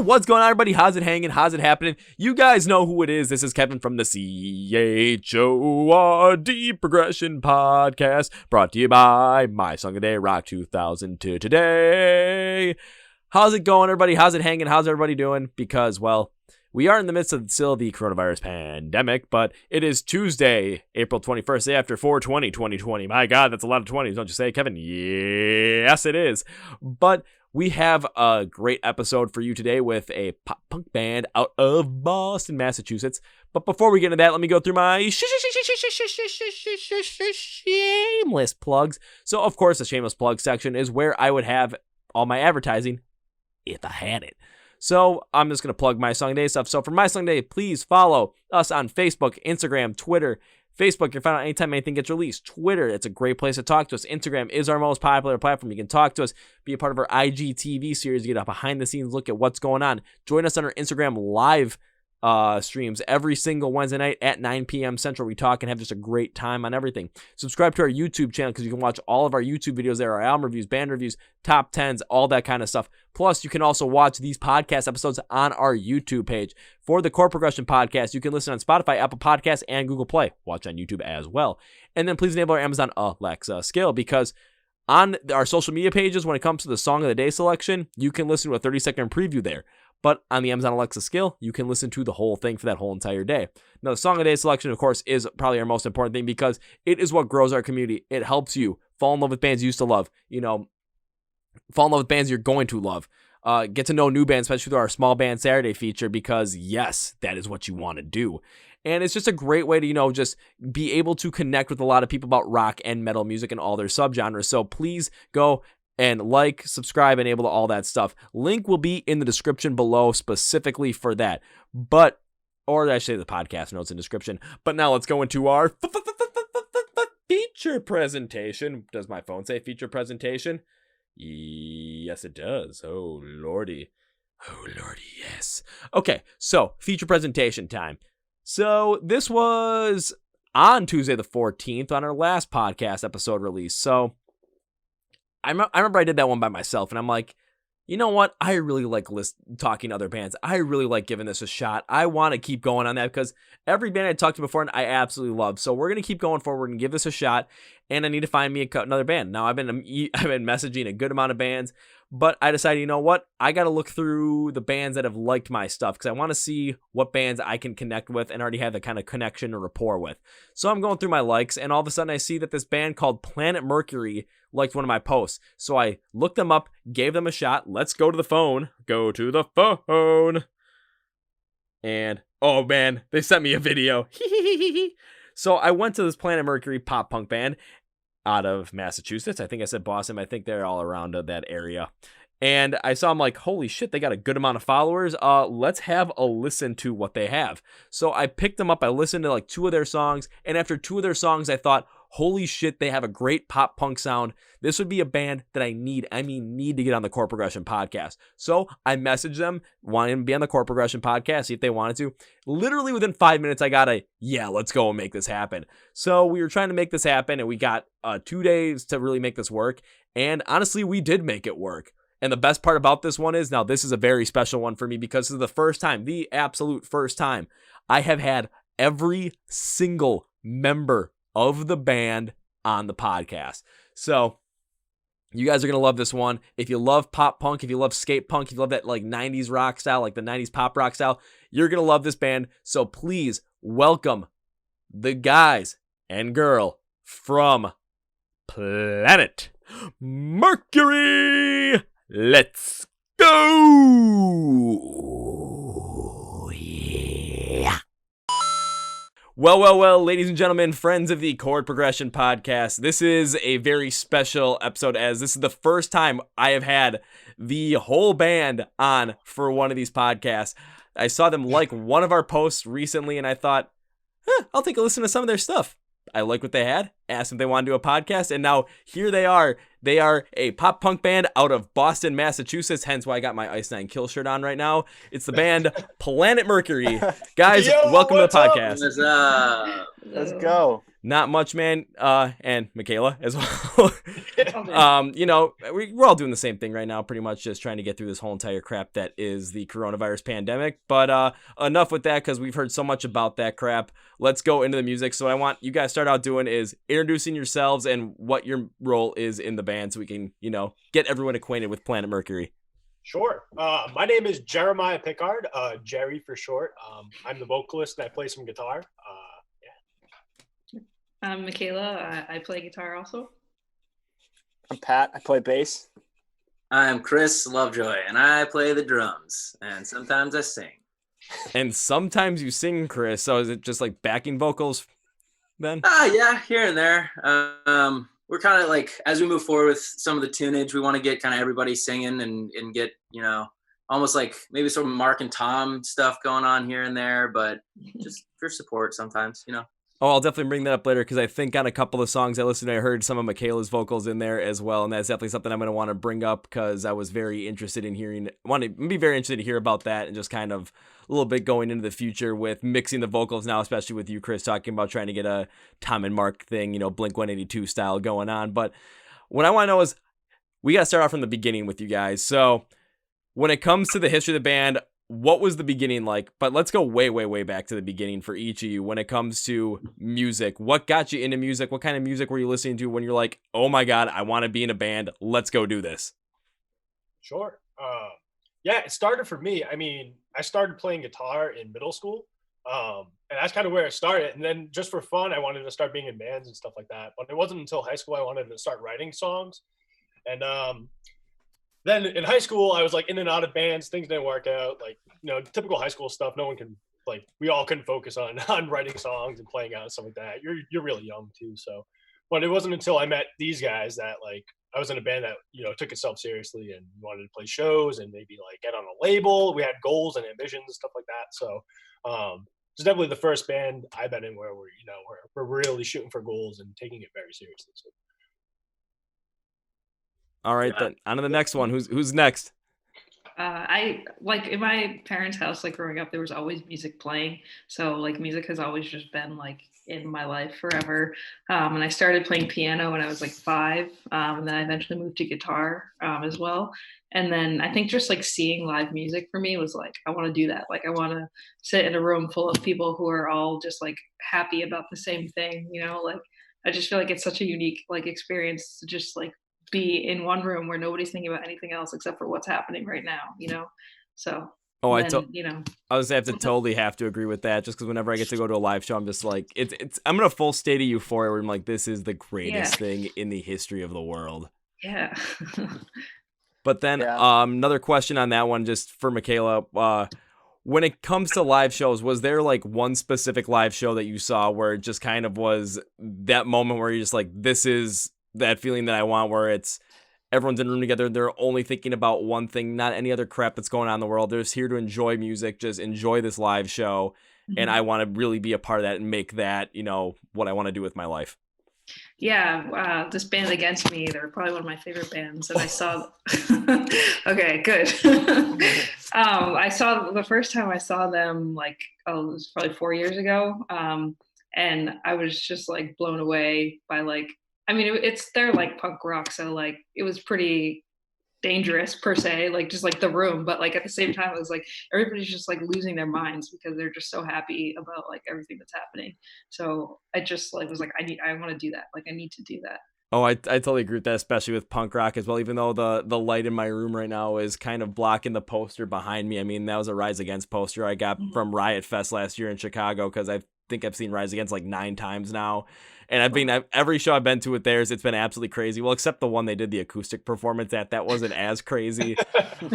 what's going on, everybody? How's it hanging? How's it happening? You guys know who it is. This is Kevin from the CHORD Progression Podcast, brought to you by My Song of the Day, Rock 2002 today. How's it going, everybody? How's it hanging? How's everybody doing? Because, well, we are in the midst of still the coronavirus pandemic, but it is Tuesday, April 21st, day after 4/20, 2020. My God, that's a lot of 20s, don't you say, Kevin? Yes, it is. But we have a great episode for you today with a pop punk band out of Boston, Massachusetts. But before we get into that, let me go through my shameless plugs. So, of course, the shameless plug section is where I would have all my advertising if I had it. So I'm just going to plug My Song Day stuff. So for My Song Day, please follow us on Facebook, Instagram, Twitter. Facebook, you can find out anytime anything gets released. Twitter, it's a great place to talk to us. Instagram is our most popular platform. You can talk to us, be a part of our IGTV series, get a behind-the-scenes look at what's going on. Join us on our Instagram live streams every single Wednesday night at 9 p.m. Central. We talk and have just a great time on everything. Subscribe to our YouTube channel because you can watch all of our YouTube videos there, our album reviews, band reviews, top 10s, all that kind of stuff. Plus, you can also watch these podcast episodes on our YouTube page. For the Chord Progression Podcast, you can listen on Spotify, Apple Podcasts, and Google Play. Watch on YouTube as well. And then please enable our Amazon Alexa skill because on our social media pages, when it comes to the Song of the Day selection, you can listen to a 30-second preview there. But on the Amazon Alexa skill, you can listen to the whole thing for that whole entire day. Now, the Song of the Day selection, of course, is probably our most important thing because it is what grows our community. It helps you fall in love with bands you used to love. You know, fall in love with bands you're going to love. Get to know new bands, especially through our Small Band Saturday feature because, yes, that is what you want to do. And it's just a great way to, you know, just be able to connect with a lot of people about rock and metal music and all their subgenres. So please go and like, subscribe, enable all that stuff. Link will be in the description below specifically for that. But, or I should say the podcast notes in description. But now let's go into our feature presentation. Does my phone say feature presentation? Yes, it does. Oh, lordy. Oh, lordy, yes. Okay, so feature presentation time. So this was on Tuesday the 14th on our last podcast episode release. So I remember I did that one by myself, and I'm like, you know what? I really like talking to other bands. I really like giving this a shot. I want to keep going on that because every band I talked to before, I absolutely love. So we're going to keep going forward and give this a shot, and I need to find me another band. Now, I've been messaging a good amount of bands, but I decided, you know what? I got to look through the bands that have liked my stuff because I want to see what bands I can connect with and already have the kind of connection or rapport with. So I'm going through my likes, and all of a sudden I see that this band called Planet Mercury liked one of my posts. So I looked them up, gave them a shot. Let's go to the phone. Go to the phone. And, oh man, they sent me a video. So I went to this Planet Mercury pop punk band out of Massachusetts. I think I said Boston. I think they're all around that area. And I saw them like, holy shit, they got a good amount of followers. Let's have a listen to what they have. So I picked them up. I listened to like 2 of their songs. And after 2 of their songs, I thought, holy shit, they have a great pop punk sound. This would be a band that I need to get on the Chord Progression Podcast. So I messaged them, wanting to be on the Chord Progression Podcast, see if they wanted to. Literally within 5 minutes, I got yeah, let's go and make this happen. So we were trying to make this happen, and we got 2 days to really make this work. And honestly, we did make it work. And the best part about this one is, now this is a very special one for me because this is the first time, the absolute first time, I have had every single member of the band on the podcast. So you guys are going to love this one. If you love pop punk, if you love skate punk, if you love that like 90s rock style, like the 90s pop rock style, you're going to love this band. So please welcome the guys and girl from Planet Mercury. Let's go. Yeah. Well, ladies and gentlemen, friends of the Chord Progression Podcast, this is a very special episode as this is the first time I have had the whole band on for one of these podcasts. I saw them like one of our posts recently, and I thought, I'll take a listen to some of their stuff. I like what they had, asked if they want to do a podcast, and now here they are. They are a pop punk band out of Boston, Massachusetts, hence why I got my Ice Nine Kill shirt on right now. It's the band Planet Mercury. Guys, welcome to the podcast. Let's go. Not much, man. And Michaela as well. Okay. We're all doing the same thing right now, pretty much just trying to get through this whole entire crap that is the coronavirus pandemic. But enough with that, because we've heard so much about that crap. Let's go into the music. So what I want you guys to start out doing is introducing yourselves and what your role is in the band, so we can, get everyone acquainted with Planet Mercury. Sure. My name is Jeremiah Pickard, Jerry for short. I'm the vocalist and I play some guitar. I'm Michaela. I play guitar also. I'm Pat. I play bass. I'm Chris Lovejoy, and I play the drums, and sometimes I sing. And sometimes you sing, Chris. So is it just like backing vocals then? Yeah, here and there. We're kind of like, as we move forward with some of the tunage, we want to get kind of everybody singing and get, almost like maybe some Mark and Tom stuff going on here and there, but just for support sometimes, Oh, I'll definitely bring that up later, because I think on a couple of songs I listened to, I heard some of Michaela's vocals in there as well, and that's definitely something I'm going to want to bring up, because I was very interested in be very interested to hear about that, and just kind of a little bit going into the future with mixing the vocals now, especially with you, Chris, talking about trying to get a Tom and Mark thing, Blink-182 style going on. But what I want to know is, we got to start off from the beginning with you guys. So when it comes to the history of the band, what was the beginning like? But let's go way, way, way back to the beginning for each of you when it comes to music. What got you into music? What kind of music were you listening to when you're like, oh my God, I want to be in a band. Let's go do this. Sure. Yeah, it started for me. I mean, I started playing guitar in middle school. And that's kind of where it started. And then just for fun, I wanted to start being in bands and stuff like that. But it wasn't until high school I wanted to start writing songs. And then in high school, I was like in and out of bands. Things didn't work out. Like, typical high school stuff. No one can, we all couldn't focus on writing songs and playing out and stuff like that. You're really young too. So, but it wasn't until I met these guys that I was in a band that, took itself seriously and wanted to play shows and maybe get on a label. We had goals and ambitions and stuff like that. So, it's definitely the first band I've been in where we're really shooting for goals and taking it very seriously. So. All right, then on to the next one. Who's next? I in my parents' house, growing up, there was always music playing. So music has always just been in my life forever. And I started playing piano when I was 5. And then I eventually moved to guitar as well. And then I think just seeing live music for me was I want to do that. I want to sit in a room full of people who are all just happy about the same thing. I just feel it's such a unique experience to just be in one room where nobody's thinking about anything else except for what's happening right now, So. Oh, I was have to agree with that, just because whenever I get to go to a live show, I'm just I'm in a full state of euphoria where I'm like, this is the greatest thing in the history of the world. Yeah. But then another question on that one, just for Michaela, when it comes to live shows, was there one specific live show that you saw where it just kind of was that moment where you're just this is that feeling that I want, where it's everyone's in a room together, they're only thinking about one thing, not any other crap that's going on in the world. They're just here to enjoy music, just enjoy this live show. Mm-hmm. And I want to really be a part of that and make that, what I want to do with my life. Yeah, this band Against Me, they're probably one of my favorite bands. And I saw, okay, good. I saw, the first time I saw them, it was probably 4 years ago. And I was just blown away by they're punk rock, so it was pretty dangerous per se, just the room, but at the same time it was everybody's just losing their minds because they're just so happy about everything that's happening. So I just was I want to do that. I need to do that. Oh, I totally agree with that, especially with punk rock as well, even though the light in my room right now is kind of blocking the poster behind me. I mean, that was a Rise Against poster I got from Riot Fest last year in Chicago, because I think I've seen Rise Against 9 times now. And every show I've been to with theirs, it's been absolutely crazy. Well, except the one they did the acoustic performance at, that wasn't as crazy.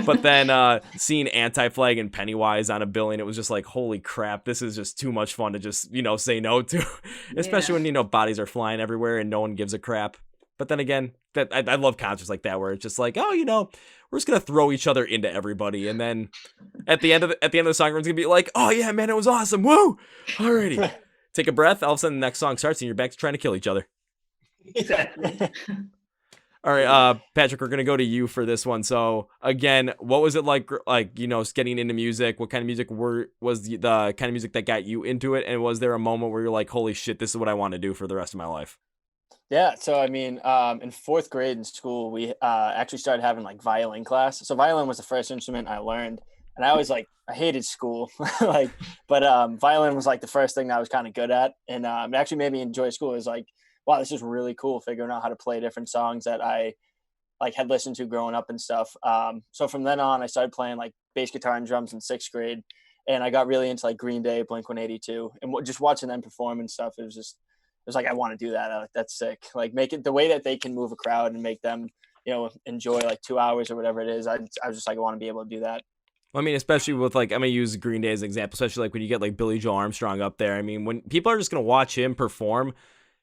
But then seeing Anti-Flag and Pennywise on a billing, it was just holy crap, this is just too much fun to just, say no to. Especially when, bodies are flying everywhere and no one gives a crap. But then again, that I love concerts like that where it's just we're just gonna throw each other into everybody, and then at the end of the song, everyone's gonna be like, oh yeah, man, it was awesome, woo! Alrighty. Take a breath, all of a sudden the next song starts and you're back to trying to kill each other. Exactly. All right, Patrick, we're gonna go to you for this one. So again, what was it like getting into music? What kind of music was the kind of music that got you into it? And was there a moment where you're like, holy shit, this is what I want to do for the rest of my life? Yeah, so I mean, in fourth grade in school, we actually started having like violin class. So violin was the first instrument I learned, and I hated school, but violin was like the first thing that I was kind of good at, and it actually made me enjoy school. It was like, wow, this is really cool, figuring out how to play different songs that I like had listened to growing up and stuff. So from then on, I started playing like bass guitar and drums in sixth grade, and I got really into like Green Day, Blink-182, and just watching them perform and stuff. It was like, I want to do that. Like, that's sick. Like, make it the way that they can move a crowd and make them, enjoy like 2 hours or whatever it is. I was just like, I want to be able to do that. I mean, especially with like, I'm gonna use Green Day as an example, especially like when you get like Billy Joe Armstrong up there. I mean, when people are just gonna watch him perform,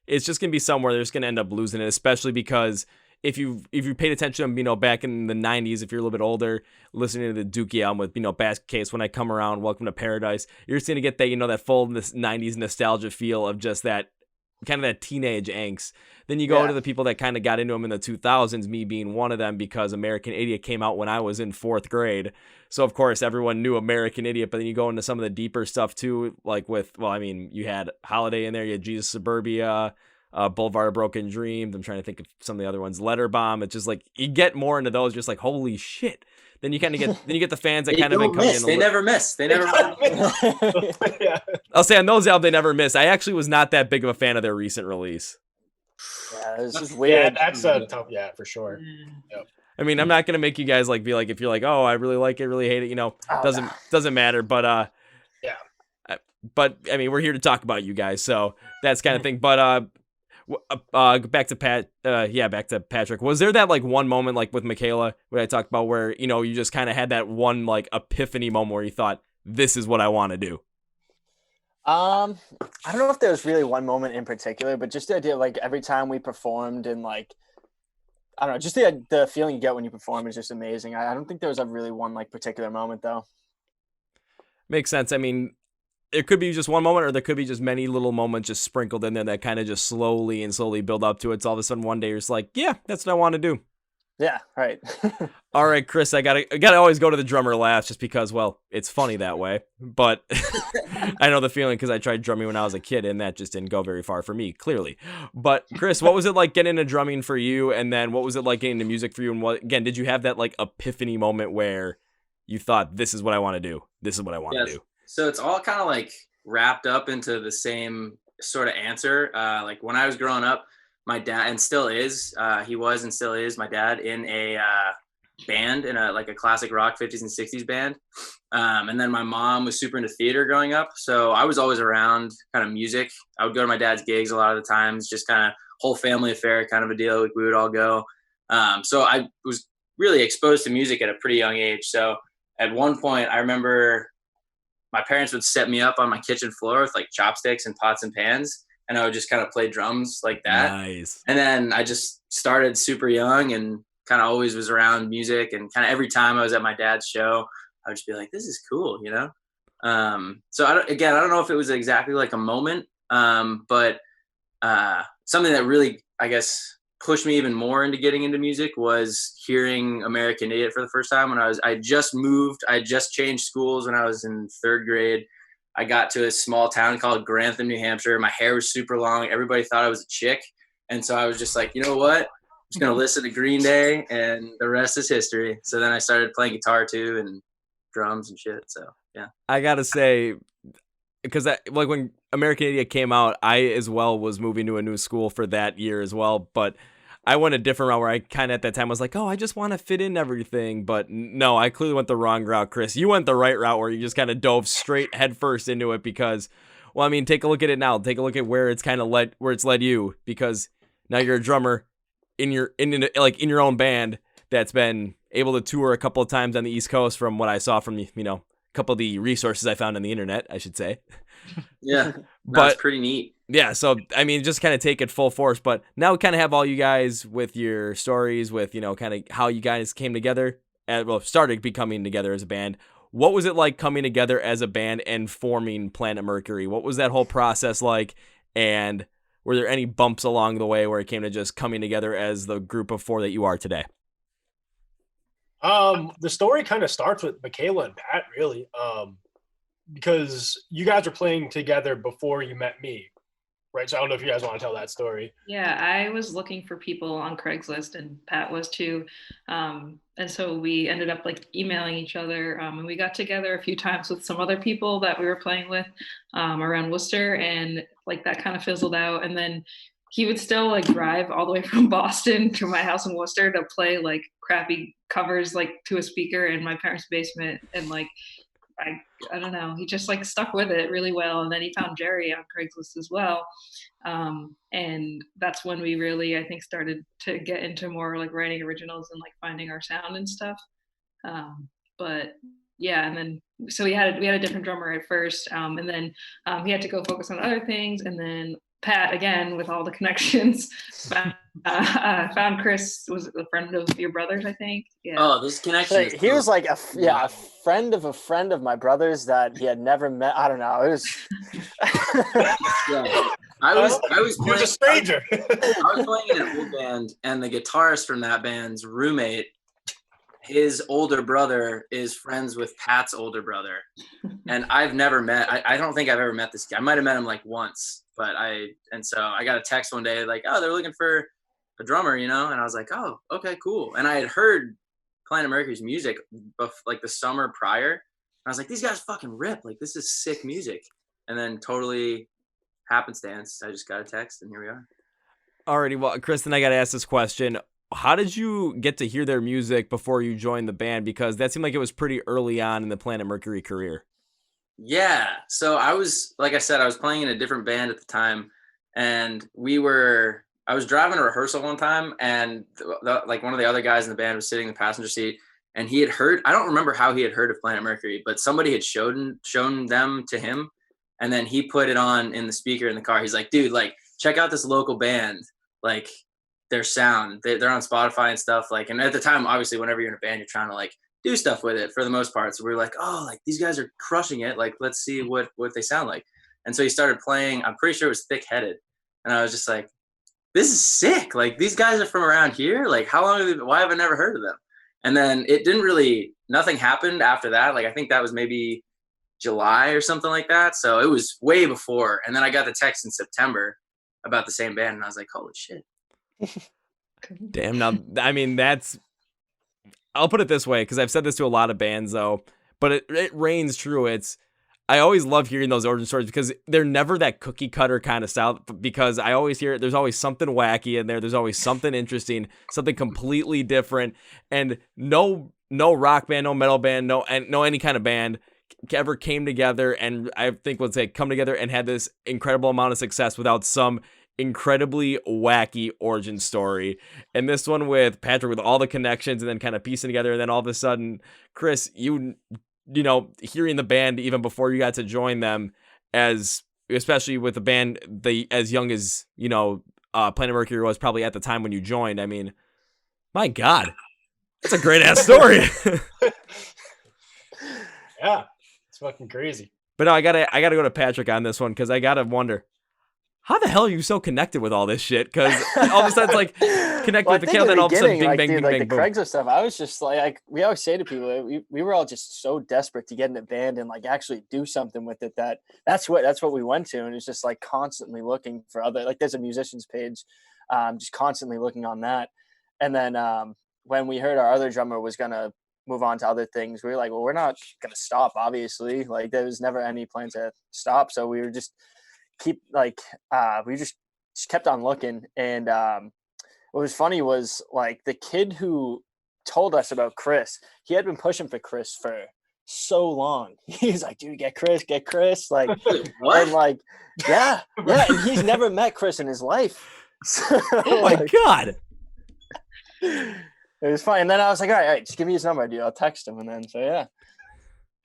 it's just gonna be somewhere they're just gonna end up losing it, especially because if you paid attention to him, back in the 90s, if you're a little bit older, listening to the Dookie album with, Basket Case, When I Come Around, Welcome to Paradise, you're just gonna get that, that full 90s nostalgia feel of just that kind of that teenage angst. Then you go to the people that kind of got into him in the 2000s, me being one of them, because American Idiot came out when I was in fourth grade. So of course everyone knew American Idiot, but then you go into some of the deeper stuff too, like you had Holiday in there, you had Jesus Suburbia, Boulevard of Broken Dreams. I'm trying to think of some of the other ones. Letter Bomb. It's just like you get more into those, just like holy shit. Then you kind of get the fans that kind of been coming in. They never miss. Yeah. I'll say on those albums they never miss. I actually was not that big of a fan of their recent release. Yeah, this is weird. Yeah, that's a tough. Yeah, for sure. Yep. I mean, I'm not gonna make you guys like be like, if you're like, oh, I really like it, really hate it, doesn't matter. But yeah. But I mean, we're here to talk about you guys, so that's kind of thing. But back to back to Patrick. Was there that like one moment like with Michaela what I talked about where you just kind of had that one like epiphany moment where you thought, this is what I want to do? I don't know if there was really one moment in particular, but just the idea of like every time we performed and like, I don't know, just the feeling you get when you perform is just amazing. I don't think there was a really one like particular moment though. Makes sense. I mean, it could be just one moment, or there could be just many little moments just sprinkled in there that kind of just slowly build up to it. So all of a sudden one day you're just like, yeah, that's what I want to do. Yeah, right. All right, Chris, I gotta always go to the drummer laughs just because, well, it's funny that way. But I know the feeling because I tried drumming when I was a kid, and that just didn't go very far for me, clearly. But Chris, what was it like getting into drumming for you? And then what was it like getting into music for you? And did you have that like epiphany moment where you thought, this is what I want to do? This is what I want to do? So it's all kind of like wrapped up into the same sort of answer. Like when I was growing up, my dad, and still is, he was and still is my dad in a band, in a classic rock 50s and 60s band. And then my mom was super into theater growing up. So I was always around kind of music. I would go to my dad's gigs a lot of the times, just kind of whole family affair kind of a deal. We would all go. So I was really exposed to music at a pretty young age. So at one point I remember my parents would set me up on my kitchen floor with like chopsticks and pots and pans, and I would just kind of play drums like that. Nice. And then I just started super young and kind of always was around music, and kind of every time I was at my dad's show, I would just be like, this is cool, So I don't know if it was exactly like a moment, but something that really, I guess, pushed me even more into getting into music was hearing American Idiot for the first time when I just moved. I just changed schools when I was in third grade. I got to a small town called Grantham, New Hampshire. My hair was super long. Everybody thought I was a chick. And so I was just like, you know what? I'm just going to listen to Green Day, and the rest is history. So then I started playing guitar too, and drums and shit. So yeah. I got to say, because like when American Idiot came out, I as well was moving to a new school for that year as well. But I went a different route where I kind of at that time was like, oh, I just want to fit in everything. But no, I clearly went the wrong route, Chris. You went the right route where you just kind of dove straight headfirst into it because, well, I mean, take a look at it now. Take a look at where it's kind of led you, because now you're a drummer in your own band that's been able to tour a couple of times on the East Coast, from what I saw from a couple of the resources I found on the internet, I should say. Yeah, that's pretty neat. Yeah, so I mean, just kind of take it full force. But now we kind of have all you guys with your stories, with kind of how you guys came together, and started becoming together as a band. What was it like coming together as a band and forming Planet Mercury? What was that whole process like? And were there any bumps along the way where it came to just coming together as the group of 4 that you are today? The story kind of starts with Michaela and Pat, really, because you guys were playing together before you met me, right? So I don't know if you guys want to tell that story. Yeah, I was looking for people on Craigslist, and Pat was too. And so we ended up like emailing each other, and we got together a few times with some other people that we were playing with around Worcester, and like that kind of fizzled out. And then he would still like drive all the way from Boston to my house in Worcester to play like crappy covers like to a speaker in my parents' basement, and like I don't know, he just like stuck with it really well. And then he found Jerry on Craigslist as well. And that's when we really, I think, started to get into more like writing originals and like finding our sound and stuff. But yeah, and then so we had a different drummer at first, and then he had to go focus on other things, and then Pat, again with all the connections, found Chris, was a friend of your brother's, I think. Yeah. Oh, this connection. So he was like a friend of my brother's that he had never met. I don't know. It was. Yeah. I was He was playing, a stranger. I was playing in an old band, and the guitarist from that band's roommate, his older brother is friends with Pat's older brother. And I've never met, I don't think I've ever met this guy. I might have met him like once, and so I got a text one day like, oh, they're looking for a drummer, you know? And I was like, oh, okay, cool. And I had heard Planet Mercury's music like the summer prior. And I was like, these guys fucking rip. Like, this is sick music. And then totally happenstance, I just got a text, and here we are. Alrighty, well, Kristen, I got to ask this question. How did you get to hear their music before you joined the band? Because that seemed like it was pretty early on in the Planet Mercury career. Yeah. So I was, like I said, I was playing in a different band at the time, and I was driving a rehearsal one time, and like one of the other guys in the band was sitting in the passenger seat, and he had heard, I don't remember how he had heard of Planet Mercury, but somebody had shown them to him. And then he put it on in the speaker in the car. He's like, dude, like, check out this local band. Like, their sound, they're on Spotify and stuff. Like, and at the time, obviously, whenever you're in a band, you're trying to like do stuff with it for the most part. So we were like, oh, like these guys are crushing it. Like, let's see what they sound like. And so he started playing. I'm pretty sure it was Thick Headed. And I was just like, this is sick. Like, these guys are from around here. Like, how long have they been? Why have I never heard of them? And then it didn't really, nothing happened after that. Like, I think that was maybe July or something like that. So it was way before. And then I got the text in September about the same band, and I was like, holy shit. Damn. Now, I mean, I'll put it this way, because I've said this to a lot of bands though, but it reigns true. I always love hearing those origin stories because they're never that cookie cutter kind of style, because I always hear there's always something wacky in there. There's always something interesting, something completely different. And no rock band, no metal band, no any kind of band ever came together and I think would say come together and had this incredible amount of success without some incredibly wacky origin story. And this one with Patrick, with all the connections and then kind of piecing together, and then all of a sudden, Chris, you know, hearing the band even before you got to join them, especially with the band as young as, you know, Planet Mercury was probably at the time when you joined. I mean, my God, that's a great ass story. Yeah, it's fucking crazy. But no, I gotta go to Patrick on this one, because I gotta wonder, how the hell are you so connected with all this shit? Because all of a sudden it's like connected with the Kale, then all of a sudden bing, bang, dude, bing, like bang, the boom. Craigslist stuff, I was just like we always say to people, we were all just so desperate to get in a band and like actually do something with it, that's what we went to. And it's just like constantly looking for other, like there's a musicians page, just constantly looking on that. And then when we heard our other drummer was gonna move on to other things, we were like, well, we're not gonna stop, obviously. Like there was never any plan to stop, so we were just we just kept on looking. And what was funny was like the kid who told us about Chris, he had been pushing for Chris for so long. He was like, dude, get Chris, like What? and like yeah, and he's never met Chris in his life. So, Oh my God. it was fine. And then I was like, all right, just give me his number, dude. I'll text him. And then so yeah.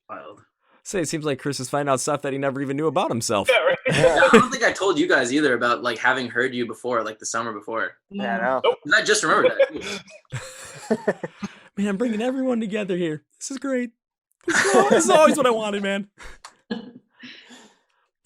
Wild. Say, it seems like Chris is finding out stuff that he never even knew about himself. Yeah, right. Yeah, I don't think I told you guys either about like having heard you before, like the summer before. yeah, I know. I just remembered that. Man, I'm bringing everyone together here. This is great. This is always what I wanted, man.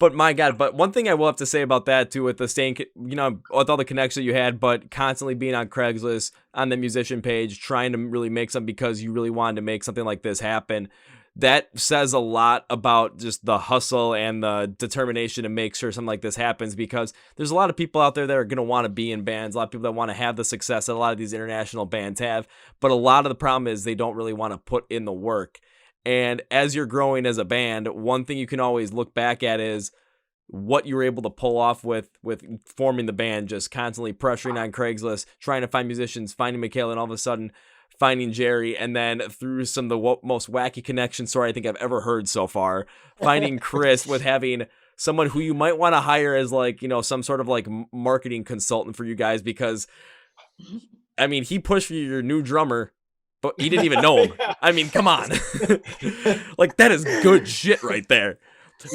But my God, but one thing I will have to say about that too, with the staying, with all the connections you had, but constantly being on Craigslist, on the musician page, trying to really make something because you really wanted to make something like this happen. That says a lot about just the hustle and the determination to make sure something like this happens, because there's a lot of people out there that are going to want to be in bands, a lot of people that want to have the success that a lot of these international bands have, but a lot of the problem is they don't really want to put in the work. And as you're growing as a band, one thing you can always look back at is what you were able to pull off with forming the band, just constantly pressuring on Craigslist, trying to find musicians, finding Michaela, and all of a sudden finding Jerry, and then through some of the most wacky connection story I think I've ever heard so far, finding Chris with having someone who you might want to hire as like, some sort of like marketing consultant for you guys, because I mean, he pushed for your new drummer, but he didn't even know him. Yeah. I mean, come on. Like, that is good shit right there.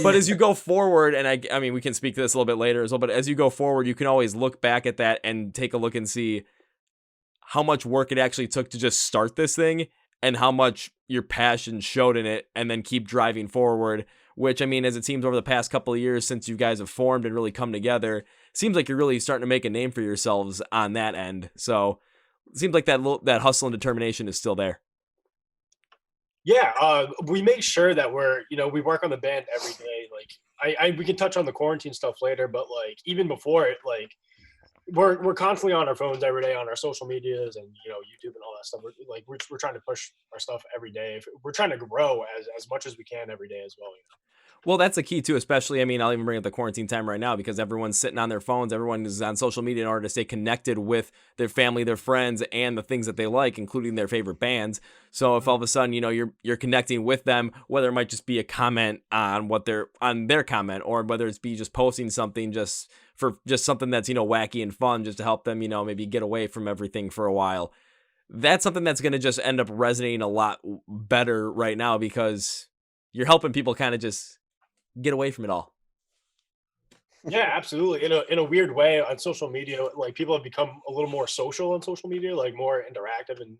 But as you go forward, and I mean, we can speak to this a little bit later as well, but as you go forward, you can always look back at that and take a look and see how much work it actually took to just start this thing and how much your passion showed in it, and then keep driving forward, which, I mean, as it seems over the past couple of years since you guys have formed and really come together, seems like you're really starting to make a name for yourselves on that end. So it seems like that hustle and determination is still there. Yeah, we make sure that we work on the band every day. Like, we can touch on the quarantine stuff later, but like even before it, like we're constantly on our phones every day, on our social medias and YouTube and all that stuff. We're trying to push our stuff every day. We're trying to grow as much as we can every day as well. Well, that's the key too, especially, I mean, I'll even bring up the quarantine time right now, because everyone's sitting on their phones. Everyone is on social media in order to stay connected with their family, their friends, and the things that they like, including their favorite bands. So if all of a sudden, you're connecting with them, whether it might just be a comment on on their comment, or whether it's be just posting something just something that's, wacky and fun, just to help them, maybe get away from everything for a while. That's something that's going to just end up resonating a lot better right now, because you're helping people kind of just get away from it all. Yeah, absolutely. In a weird way, on social media, like people have become a little more social on social media, like more interactive and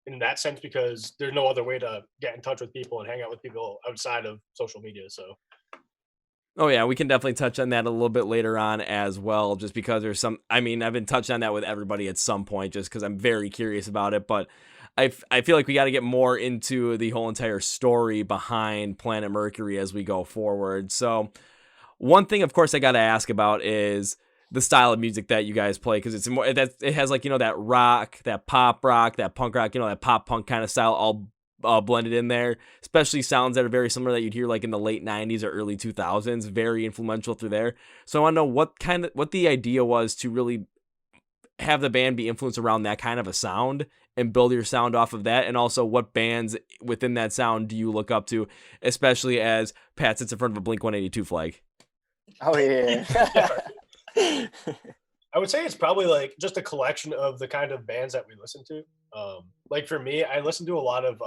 in that sense, because there's no other way to get in touch with people and hang out with people outside of social media. So Oh yeah, we can definitely touch on that a little bit later on as well, just because there's I've been touching on that with everybody at some point, just because I'm very curious about it, but I feel like we got to get more into the whole entire story behind Planet Mercury as we go forward. So one thing, of course, I got to ask about is the style of music that you guys play, because it has like, that rock, that pop rock, that punk rock, that pop punk kind of style all blended in there, especially sounds that are very similar that you'd hear like in the late 90s or early 2000s, very influential through there. So I want to know what the idea was to really have the band be influenced around that kind of a sound and build your sound off of that, and also what bands within that sound do you look up to, especially as Pat sits in front of a Blink-182 flag. Oh yeah. I would say it's probably like just a collection of the kind of bands that we listen to. Like for me, I listen to a lot of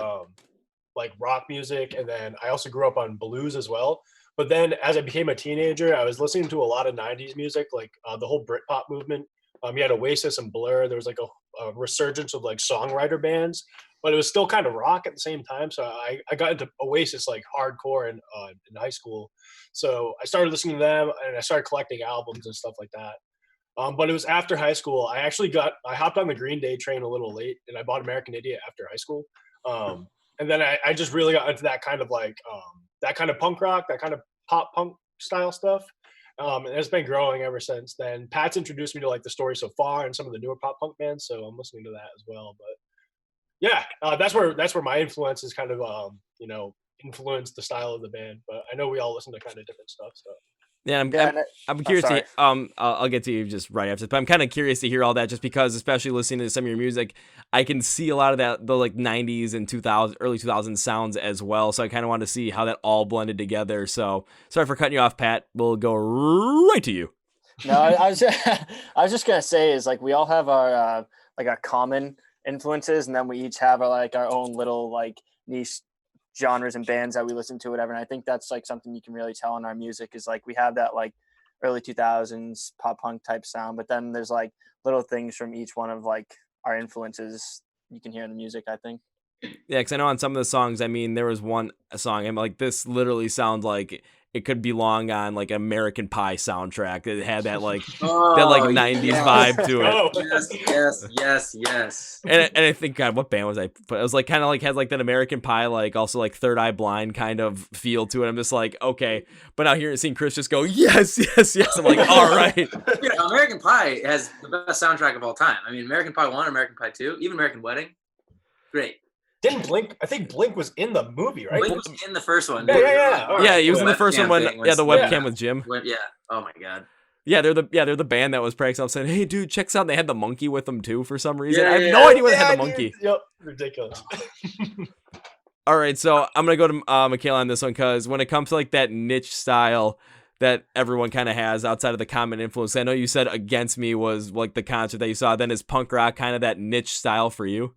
like rock music, and then I also grew up on blues as well. But then as I became a teenager, I was listening to a lot of 90s music, like the whole Britpop movement. You had Oasis and Blur. There was like a resurgence of like songwriter bands, but it was still kind of rock at the same time. So I got into Oasis like hardcore in high school. So I started listening to them, and I started collecting albums and stuff like that. But it was after high school. I hopped on the Green Day train a little late, and I bought American Idiot after high school. And then I just really got into that kind of like that kind of punk rock, that kind of pop punk style stuff. And it's been growing ever since then. Pat's introduced me to like The Story So Far and some of the newer pop punk bands, so I'm listening to that as well. But yeah, that's where my influences kind of influenced the style of the band. But I know we all listen to kind of different stuff. So Yeah, I'm curious to I'll get to you just right after, but I'm kind of curious to hear all that, just because, especially listening to some of your music, I can see a lot of that, the like 90s and 2000 early 2000s sounds as well. So I kind of wanted to see how that all blended together. So sorry for cutting you off, Pat. We'll go right to you. No, I was just gonna say is like we all have our like our common influences, and then we each have our own little like niche genres and bands that we listen to, whatever. And I think that's like something you can really tell in our music is like we have that like early 2000s pop punk type sound, but then there's like little things from each one of like our influences you can hear in the music, I think. Yeah, because I know on some of the songs, there was one song, I'm like, this literally sounds like it could belong on like American Pie soundtrack. It had that like Oh, that like 90s yes. vibe to it. Oh, Yes. And I think, God, what band was I? But it was like kind of like had like that American Pie, like also like Third Eye Blind kind of feel to it. I'm just like, okay. But now seeing Chris just go, yes. I'm like, all right. Dude, American Pie has the best soundtrack of all time. I mean, American Pie 1, American Pie 2, even American Wedding. Great. Didn't Blink? I think Blink was in the movie, right? Blink was in the first one. Yeah. All right. Yeah, he was in the first one when Webcam thing the was- webcam with Jim. Yeah. Oh my God. Yeah, they're the band that was practicing. I'm saying, hey, dude, check this out. And they had the monkey with them too for some reason. Yeah, I have yeah, no idea why they Yeah, had the dude. monkey. Yep, ridiculous. All right, so I'm gonna go to Michaela on this one because when it comes to like that niche style that everyone kind of has outside of the common influence, I know you said Against Me was like the concert that you saw. Then is punk rock kind of that niche style for you?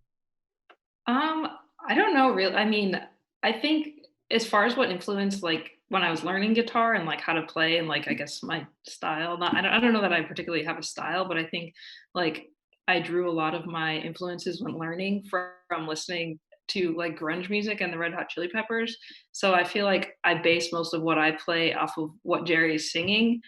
I don't know really. I mean, I think as far as what influenced like when I was learning guitar and like how to play and like I guess my style. I don't know that I particularly have a style, but I think like I drew a lot of my influences when learning from listening to like grunge music and the Red Hot Chili Peppers. So I feel like I base most of what I play off of what Jerry is singing,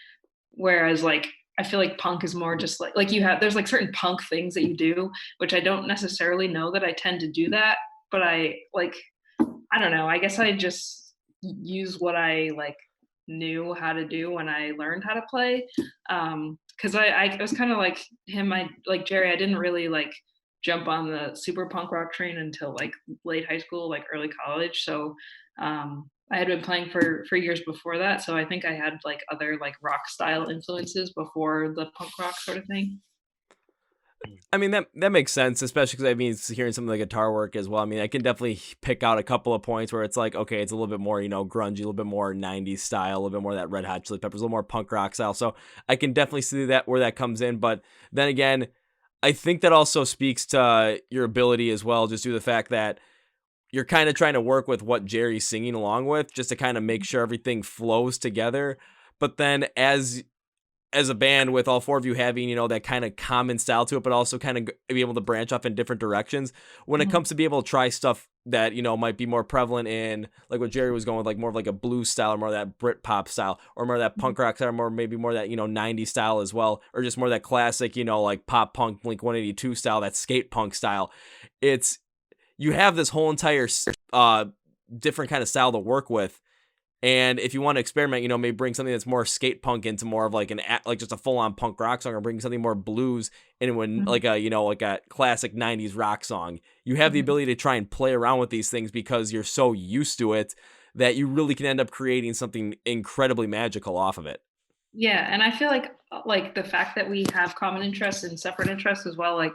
whereas like I feel like punk is more just like you have there's like certain punk things that you do, which I don't necessarily know that I tend to do that, but I don't know. I guess I just use what I like knew how to do when I learned how to play. Because I was kind of like him. I like Jerry. I didn't really like jump on the super punk rock train until like late high school, like early college. So I had been playing for years before that. So I think I had like other like rock style influences before the punk rock sort of thing. I mean, that makes sense, especially because I mean, hearing some of the guitar work as well. I mean, I can definitely pick out a couple of points where it's like, okay, it's a little bit more, grungy, a little bit more 90s style, a little bit more of that Red Hot Chili Peppers, a little more punk rock style. So I can definitely see that where that comes in. But then again, I think that also speaks to your ability as well, just due to the fact that you're kind of trying to work with what Jerry's singing along with, just to kind of make sure everything flows together. But then as a band with all four of you having, that kind of common style to it, but also kind of be able to branch off in different directions when it comes to be able to try stuff that, might be more prevalent in like what Jerry was going with, like more of like a blues style or more of that Brit pop style or more of that punk rock style, or maybe more of that, 90s style as well, or just more of that classic, like pop punk, Blink 182 style, that skate punk style. You have this whole entire different kind of style to work with. And if you want to experiment, maybe bring something that's more skate punk into more of like just a full on punk rock song, or bring something more blues into like a classic 90s rock song. You have the ability to try and play around with these things because you're so used to it that you really can end up creating something incredibly magical off of it. Yeah, and I feel like the fact that we have common interests and separate interests as well, like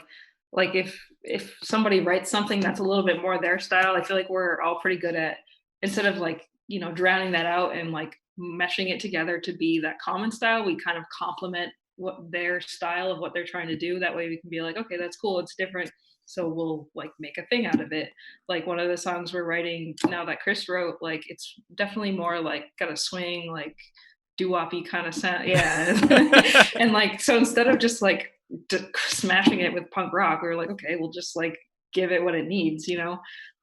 if somebody writes something that's a little bit more their style, I feel like we're all pretty good at, instead of like drowning that out and like meshing it together to be that common style, we kind of complement what their style of what they're trying to do. That way we can be like, okay, that's cool, it's different, so we'll like make a thing out of it. Like one of the songs we're writing now that Chris wrote, like it's definitely more like got a swing, like doo-woppy kind of sound. Yeah. And like, so instead of just like smashing it with punk rock, we were like, okay, we'll just like give it what it needs,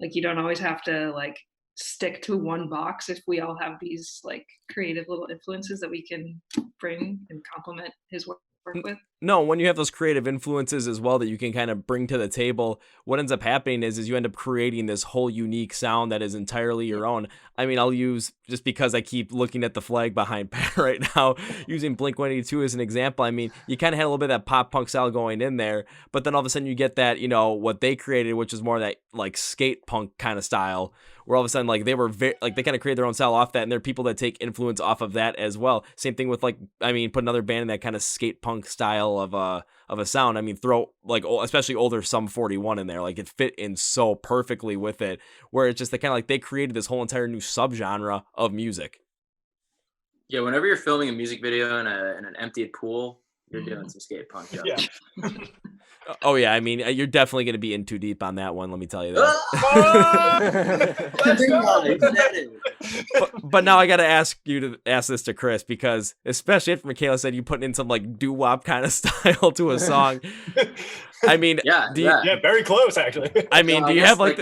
like you don't always have to like stick to one box if we all have these like creative little influences that we can bring and complement his work with. No, when you have those creative influences as well that you can kind of bring to the table, what ends up happening is you end up creating this whole unique sound that is entirely your own. I mean, I'll use, just because I keep looking at the flag behind Pat right now, using Blink 182 as an example. I mean, you kind of had a little bit of that pop punk style going in there, but then all of a sudden you get that, what they created, which is more that like skate punk kind of style, where all of a sudden like they were they kind of created their own style off that, and there are people that take influence off of that as well. Same thing with put another band in that kind of skate punk style of a sound. I mean, throw like especially older Sum 41 in there, like it fit in so perfectly with it, where it's just the kind of like they created this whole entire new subgenre of music. Yeah, whenever you're filming a music video in an emptied pool, you're doing some skate punk. Yeah. Oh yeah, I mean, you're definitely going to be in too deep on that one, let me tell you that. Let's go. But now I got to ask this to Chris, because especially if Michaela said you putting in some like doo-wop kind of style to a song. I mean, yeah, very close actually. I mean, do you have like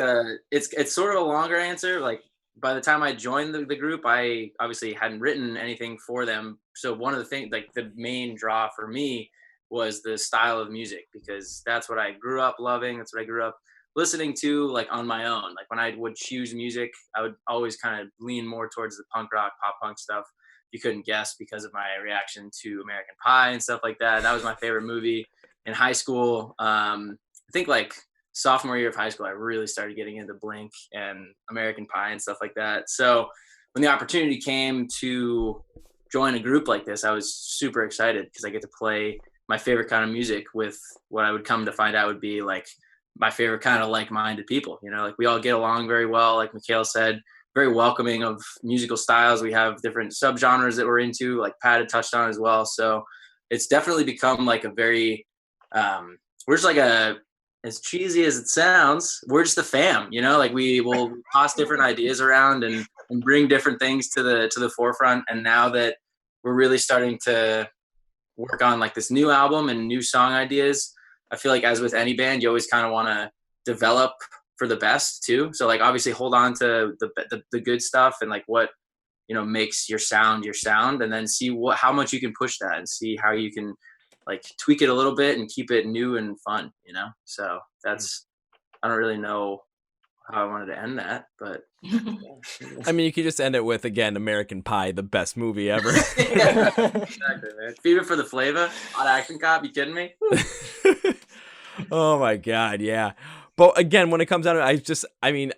it's sort of a longer answer. Like by the time I joined the group, I obviously hadn't written anything for them. So one of the things, like the main draw for me, was the style of music, because that's what I grew up loving. That's what I grew up listening to, like on my own. Like when I would choose music, I would always kind of lean more towards the punk rock, pop punk stuff. You couldn't guess because of my reaction to American Pie and stuff like that. That was my favorite movie in high school. I think like sophomore year of high school, I really started getting into Blink and American Pie and stuff like that. So when the opportunity came to join a group like this, I was super excited because I get to play my favorite kind of music with what I would come to find out would be like my favorite kind of like-minded people. You know, like we all get along very well. Like Mikhail said, very welcoming of musical styles. We have different subgenres that we're into, like Pat had touched on as well. So it's definitely become like a very, we're just like as cheesy as it sounds, we're just a fam, you know, like we will toss different ideas around and bring different things to the forefront. And now that we're really starting to work on like this new album and new song ideas, I feel like as with any band, you always kind of want to develop for the best too. So like obviously hold on to the good stuff and like what, you know, makes your sound, and then see how much you can push that and see how you can like tweak it a little bit and keep it new and fun, you know? So that's, I don't really know how I wanted to end that, but I mean, you could just end it with, again, American Pie, the best movie ever. yeah, exactly, man. Fever for the flavor, hot action cop, you kidding me? Oh my God, yeah. But again, when it comes down to it,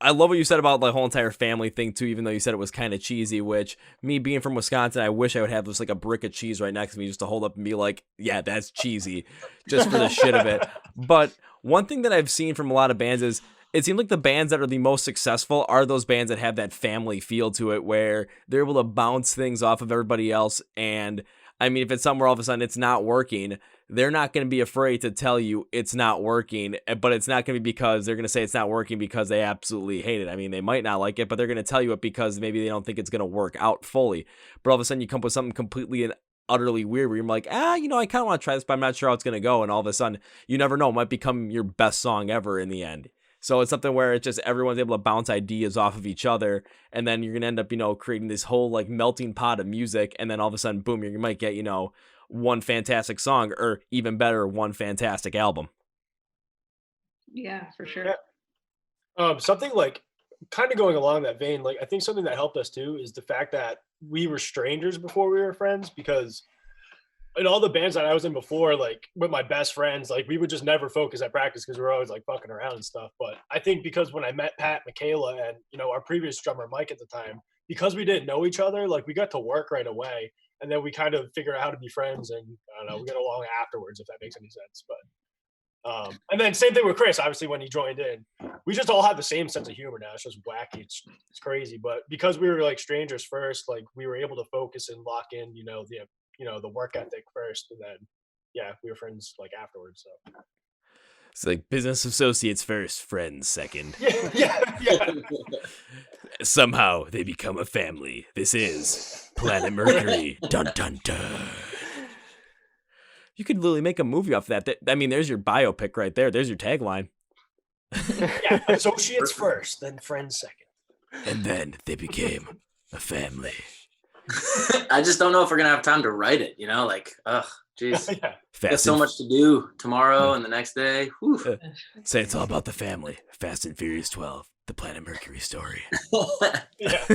I love what you said about the whole entire family thing too, even though you said it was kind of cheesy, which me being from Wisconsin, I wish I would have just like a brick of cheese right next to me just to hold up and be like, yeah, that's cheesy, just for the shit of it. But one thing that I've seen from a lot of bands is it seems like the bands that are the most successful are those bands that have that family feel to it, where they're able to bounce things off of everybody else. And I mean, if it's somewhere all of a sudden it's not working, they're not going to be afraid to tell you it's not working, but it's not going to be because they're going to say it's not working because they absolutely hate it. I mean, they might not like it, but they're going to tell you it because maybe they don't think it's going to work out fully. But all of a sudden you come up with something completely and utterly weird where you're like, you know, I kind of want to try this, but I'm not sure how it's going to go. And all of a sudden, you never know, it might become your best song ever in the end. So it's something where it's just everyone's able to bounce ideas off of each other, and then you're going to end up, you know, creating this whole like melting pot of music, and then all of a sudden, boom, you might get, you know, one fantastic song, or even better, one fantastic album. Yeah, for sure. Yeah. Something like kind of going along that vein, like I think something that helped us too is the fact that we were strangers before we were friends, because in all the bands that I was in before, like with my best friends, like we would just never focus at practice because we were always like fucking around and stuff. But I think because when I met Pat, Michaela, and you know our previous drummer Mike at the time, because we didn't know each other, like we got to work right away, and then we kind of figured out how to be friends, and I don't know, we got along afterwards, if that makes any sense. But and then same thing with Chris, obviously when he joined in, we just all have the same sense of humor now. It's just wacky, it's crazy. But because we were like strangers first, like we were able to focus and lock in, you know, the work ethic first, and then yeah, we were friends like afterwards. So It's like business associates first, friends second. yeah. Somehow they become a family. This is Planet Mercury. Dun dun dun. You could literally make a movie off of that. I mean, there's your biopic right there. There's your tagline. Yeah, associates first, then friends second. And then they became a family. I just don't know if we're gonna have time to write it, you know, like geez. Yeah. There's so much to do tomorrow and the next day. Say it's all about the family. Fast and Furious 12, the Planet Mercury story. Yeah.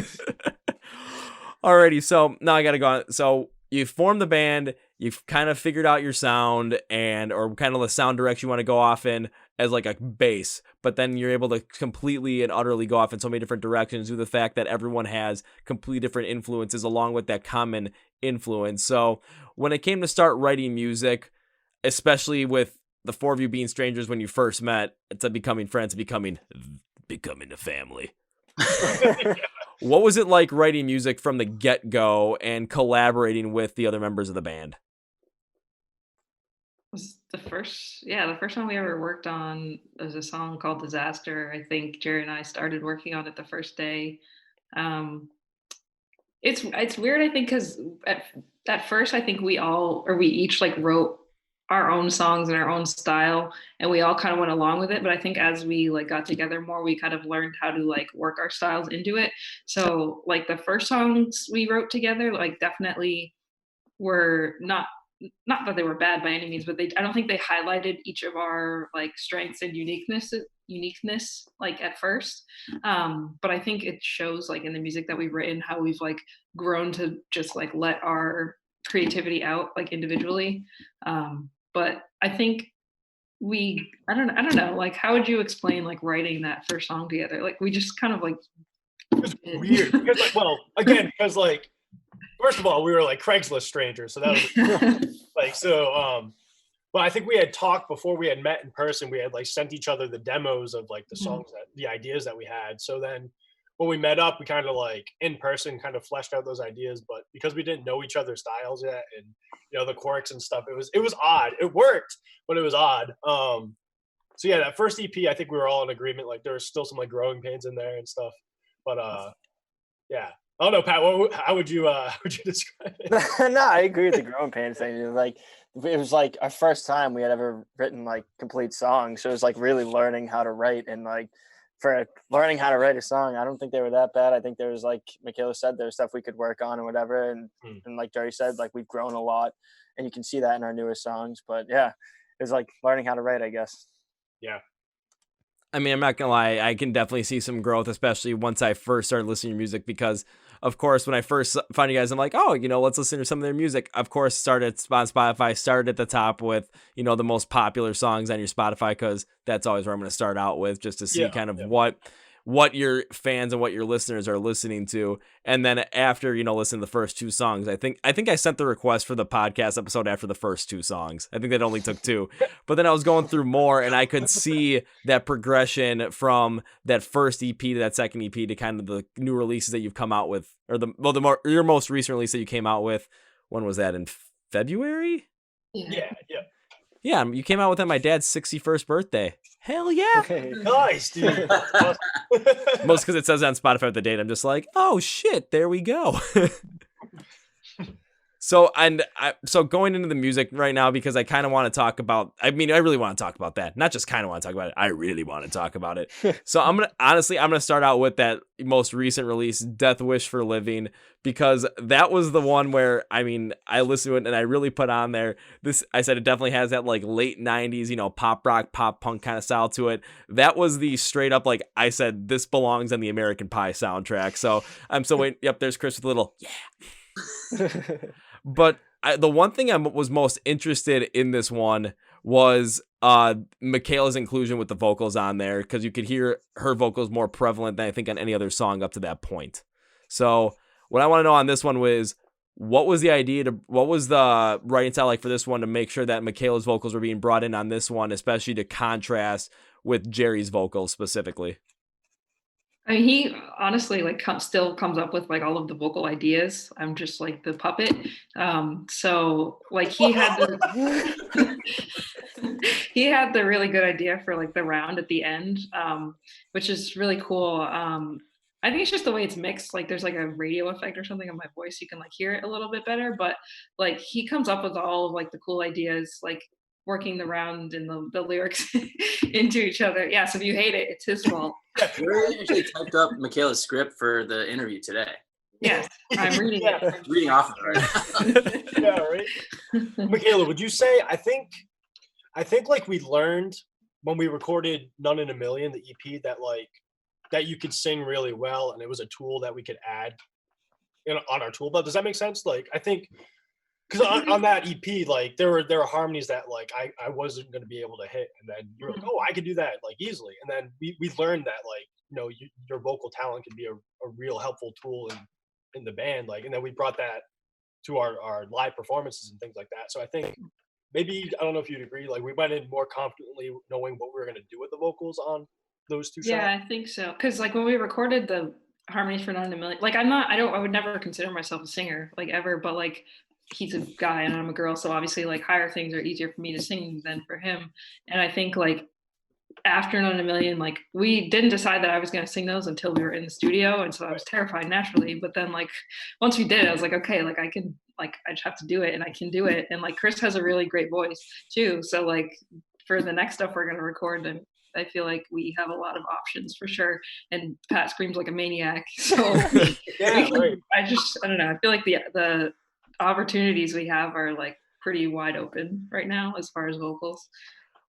Alrighty, so now I gotta go on. So you formed the band, you've kind of figured out your sound or kind of the sound direction you want to go off in as like a bass, but then you're able to completely and utterly go off in so many different directions due to the fact that everyone has completely different influences along with that common influence. So when it came to start writing music, especially with the four of you being strangers when you first met, it's becoming friends, becoming a family. What was it like writing music from the get-go and collaborating with the other members of the band? Was the first time we ever worked on was a song called Disaster. I think Jerry and I started working on it the first day. It's weird, I think, because at first I think we each like wrote our own songs and our own style, and we all kind of went along with it. But I think as we like got together more, we kind of learned how to like work our styles into it. So like the first songs we wrote together, like definitely were not that they were bad by any means, but I don't think they highlighted each of our like strengths and uniqueness like at first. But I think it shows like in the music that we've written how we've like grown to just like let our creativity out like individually. But I think I don't know, like how would you explain like writing that first song together? Like we just kind of like It was weird because like, well, again, because like, first of all, we were like Craigslist strangers, so that was like so. But I think we had talked before we had met in person. We had like sent each other the demos of like the songs the ideas that we had. So then when we met up, we kind of like in person kind of fleshed out those ideas. But because we didn't know each other's styles yet, and the quirks and stuff, it was odd. It worked, but it was odd. So yeah, that first EP, I think we were all in agreement. Like there was still some like growing pains in there and stuff. But yeah. I don't know, Pat. How would you describe it? No, I agree with the growing pains thing. It was like our first time we had ever written like complete songs. So it was like really learning how to write, and like for learning how to write a song, I don't think they were that bad. I think there was, like Michaela said, there was stuff we could work on and whatever. And like Jerry said, like we've grown a lot, and you can see that in our newest songs. But yeah, it was like learning how to write, I guess. Yeah. I mean, I'm not gonna lie, I can definitely see some growth, especially once I first started listening to music, because of course, when I first found you guys, I'm like, oh, let's listen to some of their music. Of course, started on Spotify, started at the top with, the most popular songs on your Spotify, because that's always where I'm going to start out with, just to see what your fans and what your listeners are listening to. And then after, listen to the first two songs, I think I sent the request for the podcast episode after the first two songs. I think that only took two, but then I was going through more and I could see that progression from that first EP to that second EP to kind of the new releases that you've come out with, or your most recent release that you came out with. When was that, in February? Yeah. Yeah, you came out with it on my dad's 61st birthday. Hell yeah. Nice, dude. Most because it says on Spotify the date. I'm just like, oh shit, there we go. So going into the music right now, because I kind of want to talk about, I really want to talk about that. Not just kind of want to talk about it. I really want to talk about it. So I'm going to start out with that most recent release, Death Wish for Living, because that was the one where, I listened to it and I really put on there I said it definitely has that like late 90s, pop rock, pop punk kind of style to it. That was the straight up, like I said, this belongs on the American Pie soundtrack. So I'm still waiting. Yep. There's Chris with a little, yeah. But the one thing I was most interested in this one was Michaela's inclusion with the vocals on there, because you could hear her vocals more prevalent than I think on any other song up to that point. So what I want to know on this one was, what was the writing style like for this one to make sure that Michaela's vocals were being brought in on this one, especially to contrast with Jerry's vocals specifically? I mean, he honestly like still comes up with like all of the vocal ideas. I'm just like the puppet. So like he had he had the really good idea for like the round at the end, which is really cool. I think it's just the way it's mixed. Like there's like a radio effect or something on my voice. You can like hear it a little bit better, but like he comes up with all of like the cool ideas, like working the round and the lyrics into each other. Yeah. So if you hate it, it's his fault. We actually typed up Michaela's script for the interview today. Yes, I'm reading it. Reading off of it. Yeah, right. Michaela, would you say, I think like we learned when we recorded None in a Million, the EP, that you could sing really well, and it was a tool that we could add on our tool belt. Does that make sense? Like, I think because on that EP, like there were harmonies that like I wasn't going to be able to hit, and then you were like, oh, I could do that like easily, and then we learned that like your vocal talent can be a real helpful tool in the band, like, and then we brought that to our live performances and things like that. So I think maybe, I don't know if you'd agree, like we went in more confidently knowing what we were going to do with the vocals on those two Yeah, tracks. I think so. Because like when we recorded the harmonies for None in a Million, like I would never consider myself a singer like ever, but like he's a guy and I'm a girl, so obviously like higher things are easier for me to sing than for him. And I think like after None in a Million, like we didn't decide that I was going to sing those until we were in the studio, and so I was terrified naturally. But then like once we did, I was like, okay, like I can like I just have to do it, and I can do it. And like Chris has a really great voice too. So like for the next stuff we're gonna record, and I feel like we have a lot of options for sure. And Pat screams like a maniac. So Yeah, right. I don't know. I feel like the opportunities we have are like pretty wide open right now as far as vocals.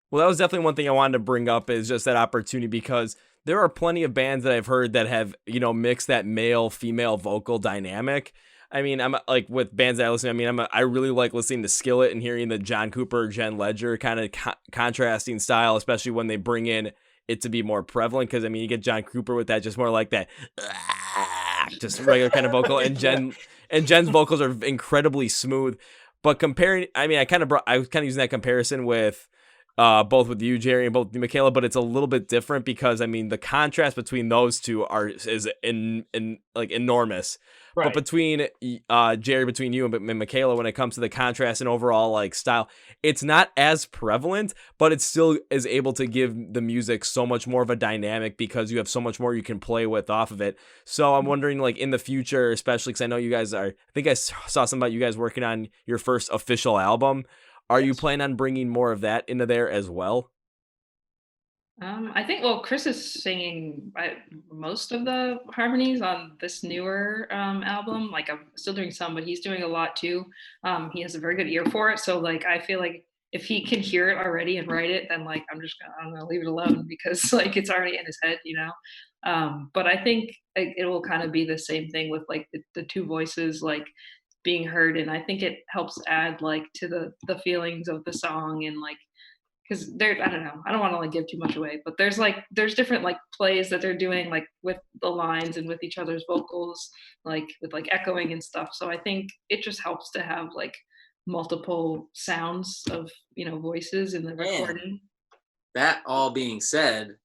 Well, that was definitely one thing I wanted to bring up is just that opportunity, because there are plenty of bands that I've heard that have, mixed that male female vocal dynamic. I mean, I'm like with bands that I listen to, I mean, I really like listening to Skillet and hearing the John Cooper, Jen Ledger kind of contrasting style, especially when they bring in it to be more prevalent. Cause I mean, you get John Cooper with that, just more like that, just regular kind of vocal, and Jen's vocals are incredibly smooth. But comparing, I mean, I was kind of using that comparison with, both with you, Jerry, and both Michaela, but it's a little bit different because I mean the contrast between those two is like enormous. Right. But between Jerry, between you and Michaela, when it comes to the contrast and overall like style, it's not as prevalent, but it still is able to give the music so much more of a dynamic because you have so much more you can play with off of it. So I'm wondering, like in the future, especially because I know you guys I think I saw something about you guys working on your first official album. Are you planning on bringing more of that into there as well? I think, well, Chris is singing most of the harmonies on this newer album. Like I'm still doing some, but he's doing a lot too. He has a very good ear for it. So like I feel like if he can hear it already and write it, then like I'm gonna leave it alone because like it's already in his head, you know. But I think it will kind of be the same thing with like the two voices like being heard, and I think it helps add like to the feelings of the song, and like because there I don't know, I don't want to like give too much away, but there's different like plays that they're doing like with the lines and with each other's vocals, like with like echoing and stuff. So I think it just helps to have like multiple sounds of voices in the recording. That all being said,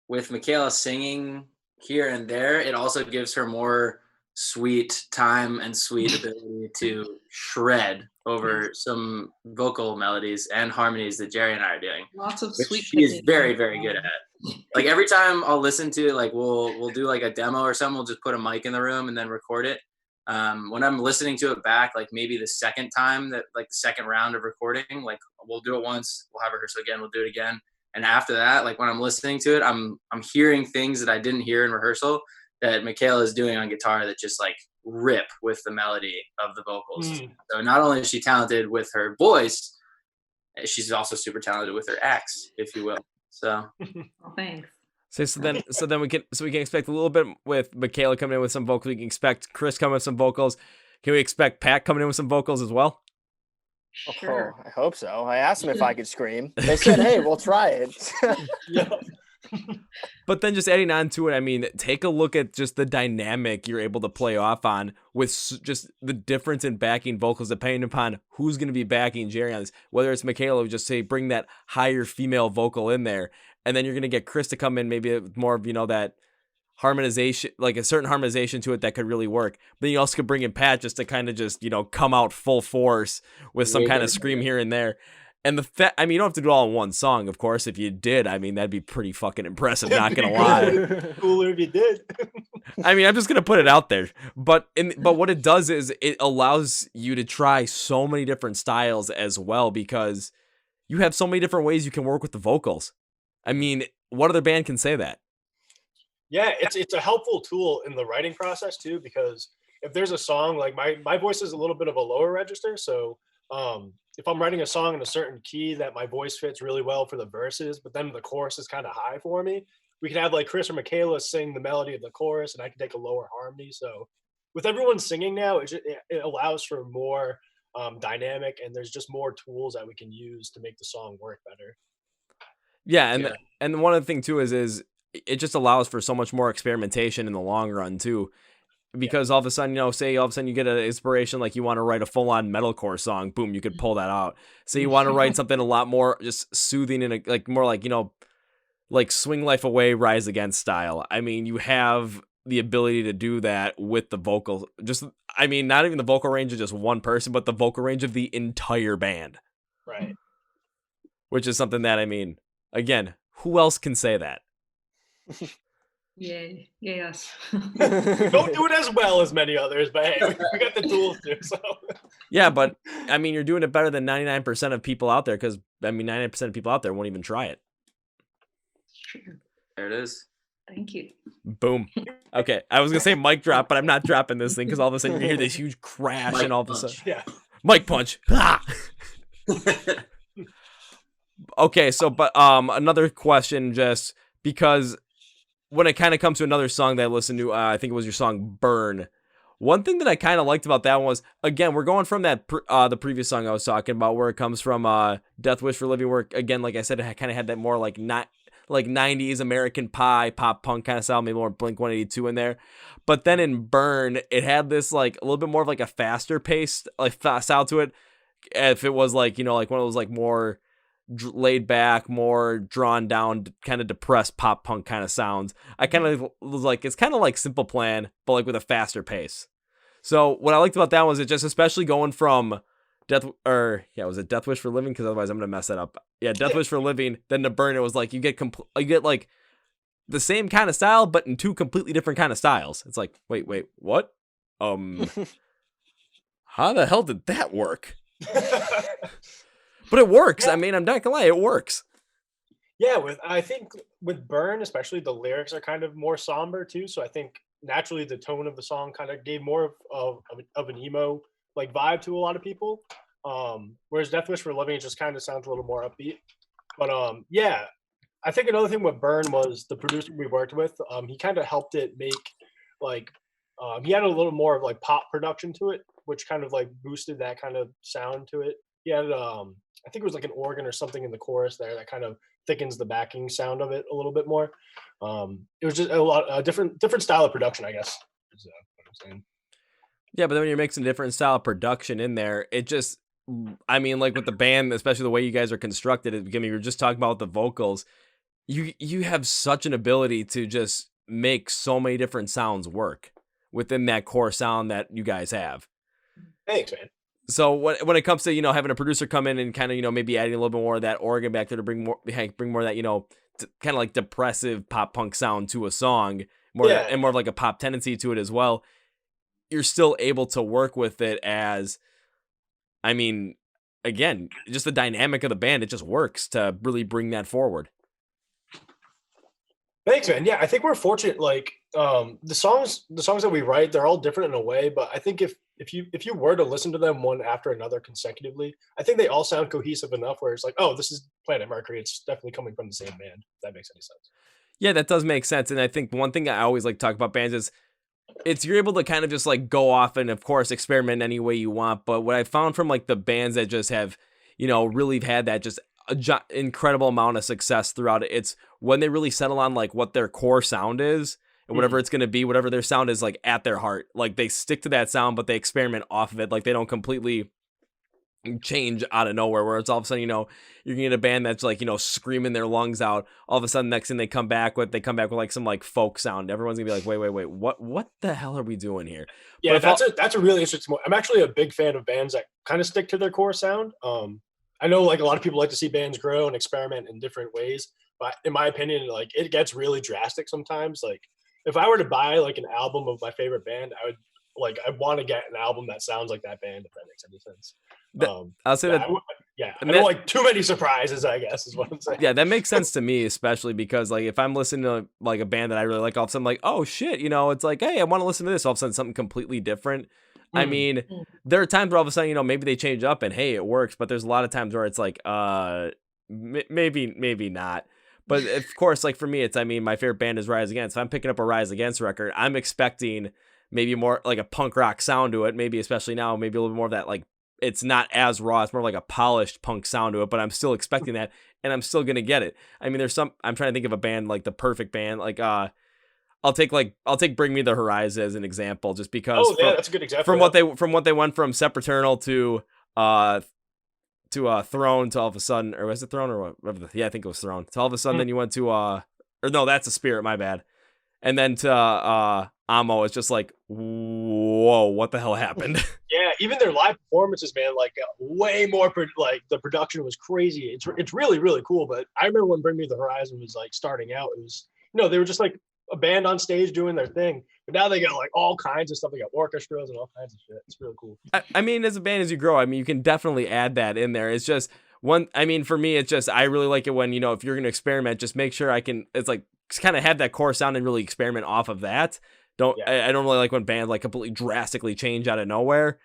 with Michaela singing here and there, it also gives her more sweet time and sweet ability to shred over some vocal melodies and harmonies that Jerry and I are doing. Lots of which sweet. She is very, very good at. Like every time I'll listen to it, like we'll do like a demo or something. We'll just put a mic in the room and then record it. When I'm listening to it back, like maybe the second time that like the second round of recording, like we'll do it once, we'll have rehearsal again, we'll do it again. And after that, like when I'm listening to it, I'm hearing things that I didn't hear in rehearsal that Michaela is doing on guitar that just like rip with the melody of the vocals. So not only is she talented with her voice, she's also super talented with her axe, if you will. So well, thanks. So then we can expect a little bit with Michaela coming in with some vocals. We can expect Chris coming with some vocals. Can we expect Pat coming in with some vocals as well? Sure. Oh, I hope so. I asked them if I could scream. They said, "Hey, we'll try it." Yeah. But then just adding on to it, I mean, take a look at just the dynamic you're able to play off on with just the difference in backing vocals depending upon who's going to be backing Jerry on this. Whether it's Michaela, just say bring that higher female vocal in there, and then you're going to get Chris to come in maybe more of that harmonization, like a certain harmonization to it that could really work. But then you also could bring in Pat just to kind of just come out full force with some kind of scream here and there. And I mean, you don't have to do it all in one song, of course. If you did, I mean, that'd be pretty fucking impressive, not gonna lie. Cooler if you did. I mean, I'm just gonna put it out there. But what it does is it allows you to try so many different styles as well, because you have so many different ways you can work with the vocals. I mean, what other band can say that? Yeah, it's a helpful tool in the writing process too, because if there's a song, like my voice is a little bit of a lower register, so if I'm writing a song in a certain key that my voice fits really well for the verses, but then the chorus is kind of high for me, we can have like Chris or Michaela sing the melody of the chorus, and I can take a lower harmony. So with everyone singing now, it allows for more dynamic, and there's just more tools that we can use to make the song work better. Yeah, and one of the thing too is it just allows for so much more experimentation in the long run too. Because all of a sudden, say all of a sudden you get an inspiration, like you want to write a full-on metalcore song, boom, you could pull that out. So you want to write something a lot more just soothing and like more like, like Swing Life Away, Rise Against style. I mean, you have the ability to do that with the vocal. Just, I mean, not even the vocal range of just one person, but the vocal range of the entire band. Right. which is something that, I mean, again, who else can say that? Yay. Yes. Don't do it as well as many others, but hey, we got the tools too. So Yeah, but I mean, you're doing it better than 99% of people out there, because I mean, 99% of people out there won't even try it. True. There it is. Thank you. Boom. Okay, I was gonna say mic drop, but I'm not dropping this thing because all of a sudden you hear this huge crash, Mic and all of a punch. sudden, Yeah. mic punch. Ah! Okay, so but another question, just because when it kind of comes to another song that I listened to, I think it was your song "Burn." One thing that I kind of liked about that one was, again, we're going from that the previous song I was talking about, where it comes from "Death Wish for Living," where again, like I said, it kind of had that more like not like 90s American Pie pop punk kind of style, maybe more Blink-182 in there. But then in "Burn," it had this like a little bit more of like a faster paced like style to it. If it was like, you know, like one of those like more laid back, more drawn down, kind of depressed pop punk kind of sounds, I kind of was like, it's kind of like Simple Plan, but like with a faster pace. So what I liked about that was it just, especially going from was it Death Wish for Living? Because otherwise I'm gonna mess that up. Yeah, Death Wish for Living. Then to Burn, it was like you get like the same kind of style, but in two completely different kind of styles. It's like, wait, what? How the hell did that work? But it works. Yeah. I mean, I'm not gonna lie, it works. Yeah, I think with Burn, especially the lyrics are kind of more somber too. So I think naturally the tone of the song kind of gave more of an emo like vibe to a lot of people. Whereas Death Wish for Living, it just kind of sounds a little more upbeat. But yeah, I think another thing with Burn was the producer we worked with. He kind of helped it make like he had a little more of like pop production to it, which kind of like boosted that kind of sound to it. He had I think it was like an organ or something in the chorus there that kind of thickens the backing sound of it a little bit more. It was just a different style of production, I guess. Is what I'm saying. Yeah, but then when you're mixing different style of production in there, it just, I mean, like with the band, especially the way you guys are constructed, I mean, we were just talking about the vocals. You have such an ability to just make so many different sounds work within that core sound that you guys have. Thanks, man. So when it comes to, you know, having a producer come in and kind of, you know, maybe adding a little bit more of that organ back there to bring more of that, you know, kind of like depressive pop punk sound to a song, and more of like a pop tendency to it as well, you're still able to work with it as, I mean, again, just the dynamic of the band, it just works to really bring that forward. Thanks, man. Yeah, I think we're fortunate. Like the songs that we write, they're all different in a way. But I think if you were to listen to them one after another consecutively, I think they all sound cohesive enough where it's like, oh, this is Planet Mercury. It's definitely coming from the same band. If that makes any sense. Yeah, that does make sense. And I think one thing I always like to talk about bands is you're able to kind of just like go off and of course experiment any way you want. But what I found from like the bands that just have, you know, really had that just incredible amount of success throughout it, it's when they really settle on like what their core sound is and whatever it's going to be, whatever their sound is like at their heart, like they stick to that sound, but they experiment off of it. Like they don't completely change out of nowhere, where it's all of a sudden, you know, you're gonna get a band that's like, you know, screaming their lungs out. All of a sudden, next thing they come back with like some like folk sound. Everyone's gonna be like, wait, what the hell are we doing here? Yeah, that's a really interesting. I'm actually a big fan of bands that kind of stick to their core sound. I know like a lot of people like to see bands grow and experiment in different ways, but in my opinion, like it gets really drastic sometimes. Like if I were to buy like an album of my favorite band, I want to get an album that sounds like that band, if that makes any sense. I'll say that. I don't like too many surprises, I guess, is what I'm saying. Yeah, that makes sense to me, especially because like if I'm listening to like a band that I really like, all of a sudden I'm like, oh shit, you know, it's like, hey, I want to listen to this. All of a sudden something completely different. I mean, there are times where all of a sudden, you know, maybe they change up and hey, it works, but there's a lot of times where it's like, maybe not. But of course, like for me, it's, I mean, my favorite band is Rise Against. If I'm picking up a Rise Against record, I'm expecting maybe more like a punk rock sound to it. Maybe especially now, maybe a little bit more of that, like it's not as raw. It's more like a polished punk sound to it, but I'm still expecting that and I'm still going to get it. I mean, I'm trying to think of a band, like the perfect band. Like, I'll take Bring Me the Horizon as an example, just because. That's a good example. From what they went from Sempiternal to Throne to all of a sudden, or was it Throne or whatever? Yeah, I think it was Throne. To all of a sudden, then you went to or no, that's a Spirit. My bad. And then to Amo, it's just like, whoa, what the hell happened? Yeah, even their live performances, man, like way more. Like the production was crazy. It's really really cool. But I remember when Bring Me the Horizon was like starting out, it was they were just like a band on stage doing their thing. But now they got like all kinds of stuff. They got orchestras and all kinds of shit. It's really cool. I mean, as a band, as you grow, I mean, you can definitely add that in there. It's just I mean, for me, it's just, I really like it when, if you're going to experiment, just make sure it's like, kind of have that core sound and really experiment off of that. I don't really like when bands like completely drastically change out of nowhere.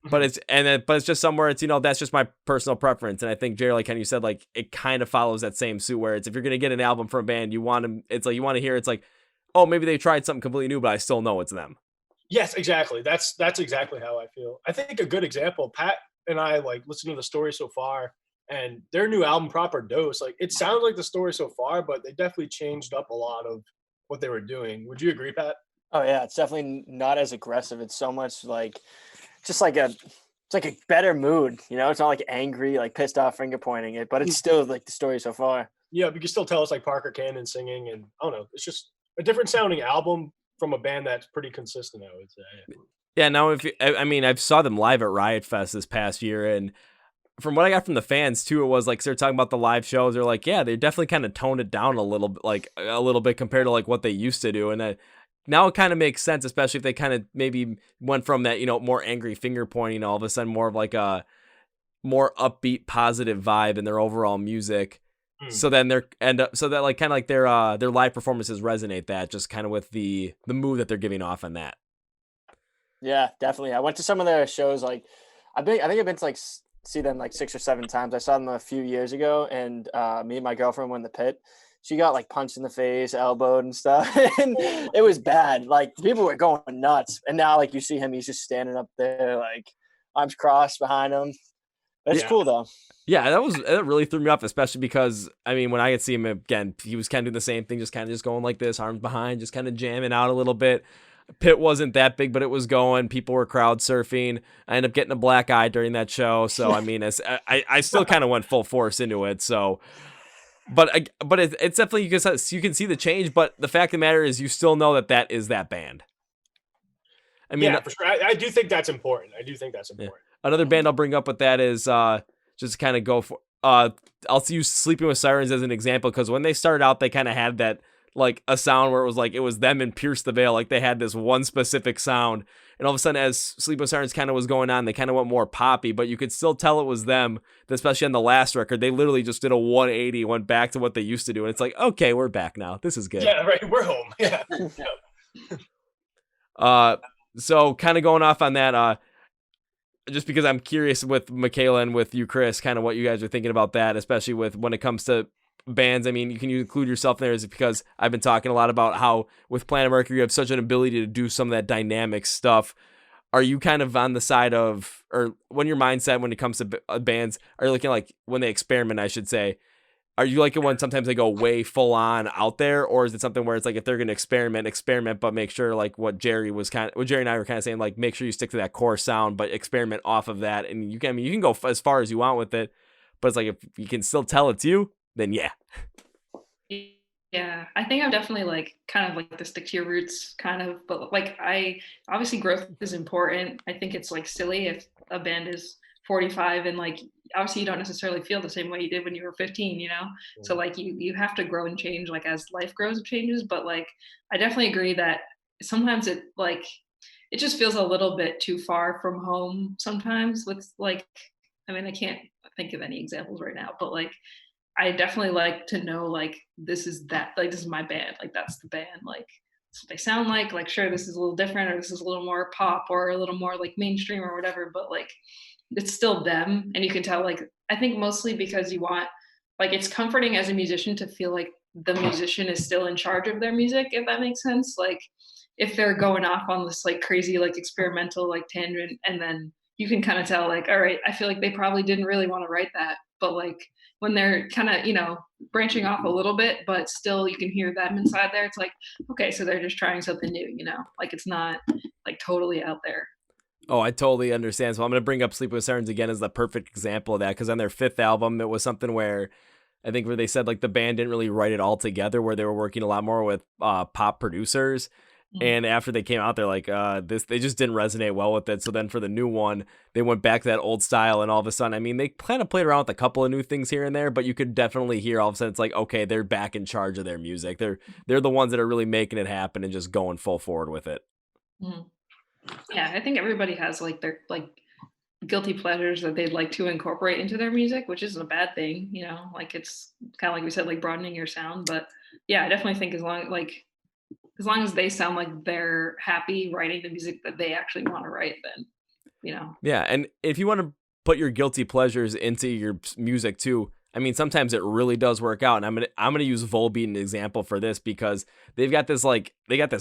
But it's just somewhere it's, that's just my personal preference. And I think, Jerry, like how you said, like it kind of follows that same suit where it's, if you're going to get an album from a band, you want to hear, it's like, oh, maybe they tried something completely new, but I still know it's them. Yes, exactly. That's exactly how I feel. I think a good example, Pat and I like listen to the story so far, and their new album, Proper Dose, like it sounds like the story so far, but they definitely changed up a lot of what they were doing. Would you agree, Pat? Oh yeah, it's definitely not as aggressive. It's so much like just like it's like a better mood, It's not like angry, like pissed off, finger pointing it, but it's still like the story so far. Yeah, but you can still tell it's like Parker Cannon singing, and I don't know, it's just a different sounding album from a band that's pretty consistent, I would say. Yeah, now I've saw them live at Riot Fest this past year, and from what I got from the fans too, it was like they're talking about the live shows. They're like, yeah, they definitely kind of toned it down a little bit compared to like what they used to do, and now it kind of makes sense, especially if they kind of maybe went from that more angry finger pointing, all of a sudden more of like a more upbeat, positive vibe in their overall music. So then their live performances resonate that just kind of with the mood that they're giving off on that. Yeah, definitely. I went to some of their shows. Like, I think I've been to like see them like 6 or 7 times. I saw them a few years ago, and me and my girlfriend were in the pit. She got like punched in the face, elbowed and stuff, and it was bad. Like people were going nuts. And now like you see him, he's just standing up there, like arms crossed behind him. But it's cool though. Yeah, that really threw me off, especially because I mean, when I could see him again, he was kind of doing the same thing, just going like this, arms behind, just kind of jamming out a little bit. Pit wasn't that big, but it was going. People were crowd surfing. I ended up getting a black eye during that show, so I mean, I still kind of went full force into it. So, but it's definitely you can see the change. But the fact of the matter is, you still know that is that band. I mean, yeah, for sure. I do think that's important. Yeah. Another band I'll bring up with that is just kind of go for. I'll use Sleeping with Sirens as an example, because when they started out, they kind of had that like a sound where it was them and Pierce the Veil. Like they had this one specific sound, and all of a sudden, as Sleeping with Sirens kind of was going on, they kind of went more poppy, but you could still tell it was them. Especially on the last record, they literally just did a 180, went back to what they used to do, and it's like, okay, we're back now. This is good. Yeah, right. We're home. Yeah. So kind of going off on that, just because I'm curious with Michaela and with you, Chris, kind of what you guys are thinking about that, especially with when it comes to bands. I mean, you can include yourself in there, is it because I've been talking a lot about how with Planet Mercury you have such an ability to do some of that dynamic stuff. Are you kind of on the side of, or when your mindset when it comes to bands, are you looking like when they experiment, I should say, are you like it when sometimes they go way full on out there, or is it something where it's like if they're going to experiment, but make sure like what Jerry and I were kind of saying, like make sure you stick to that core sound, but experiment off of that, and you can go as far as you want with it, but it's like if you can still tell it's you, then yeah. Yeah, I think I'm definitely like kind of like the stick to your roots kind of, but like obviously growth is important. I think it's like silly if a band is 45 and like obviously you don't necessarily feel the same way you did when you were 15, so like you have to grow and change like as life grows and changes. But like I definitely agree that sometimes it just feels a little bit too far from home sometimes with like, I mean, I can't think of any examples right now, but like I definitely like to know like this is my band, like that's the band, like that's what they sound like sure this is a little different, or this is a little more pop or a little more like mainstream or whatever, but like it's still them. And you can tell, like, I think mostly because you want, like, it's comforting as a musician to feel like the musician is still in charge of their music, if that makes sense. Like if they're going off on this like crazy, like experimental, like tangent, and then you can kind of tell like, all right, I feel like they probably didn't really want to write that. But like when they're kind of, branching off a little bit, but still you can hear them inside there. It's like, okay, so they're just trying something new, like it's not like totally out there. Oh, I totally understand. So I'm going to bring up Sleep with Sirens again as the perfect example of that, because on their 5th album, it was something where I think where they said like the band didn't really write it all together, where they were working a lot more with pop producers. And after they came out, they're like, they just didn't resonate well with it. So then for the new one, they went back to that old style, and all of a sudden, I mean, they kind of played around with a couple of new things here and there, but you could definitely hear all of a sudden it's like, okay, they're back in charge of their music. They're the ones that are really making it happen and just going full forward with it. Mhm. Yeah, I think everybody has like their like guilty pleasures that they'd like to incorporate into their music, which isn't a bad thing, you know. Like it's kind of like we said, like broadening your sound. But yeah, I definitely think as long as they sound like they're happy writing the music that they actually want to write, then you know. Yeah, and if you want to put your guilty pleasures into your music too, I mean, sometimes it really does work out. And I'm gonna use Volbeat an example for this because they got this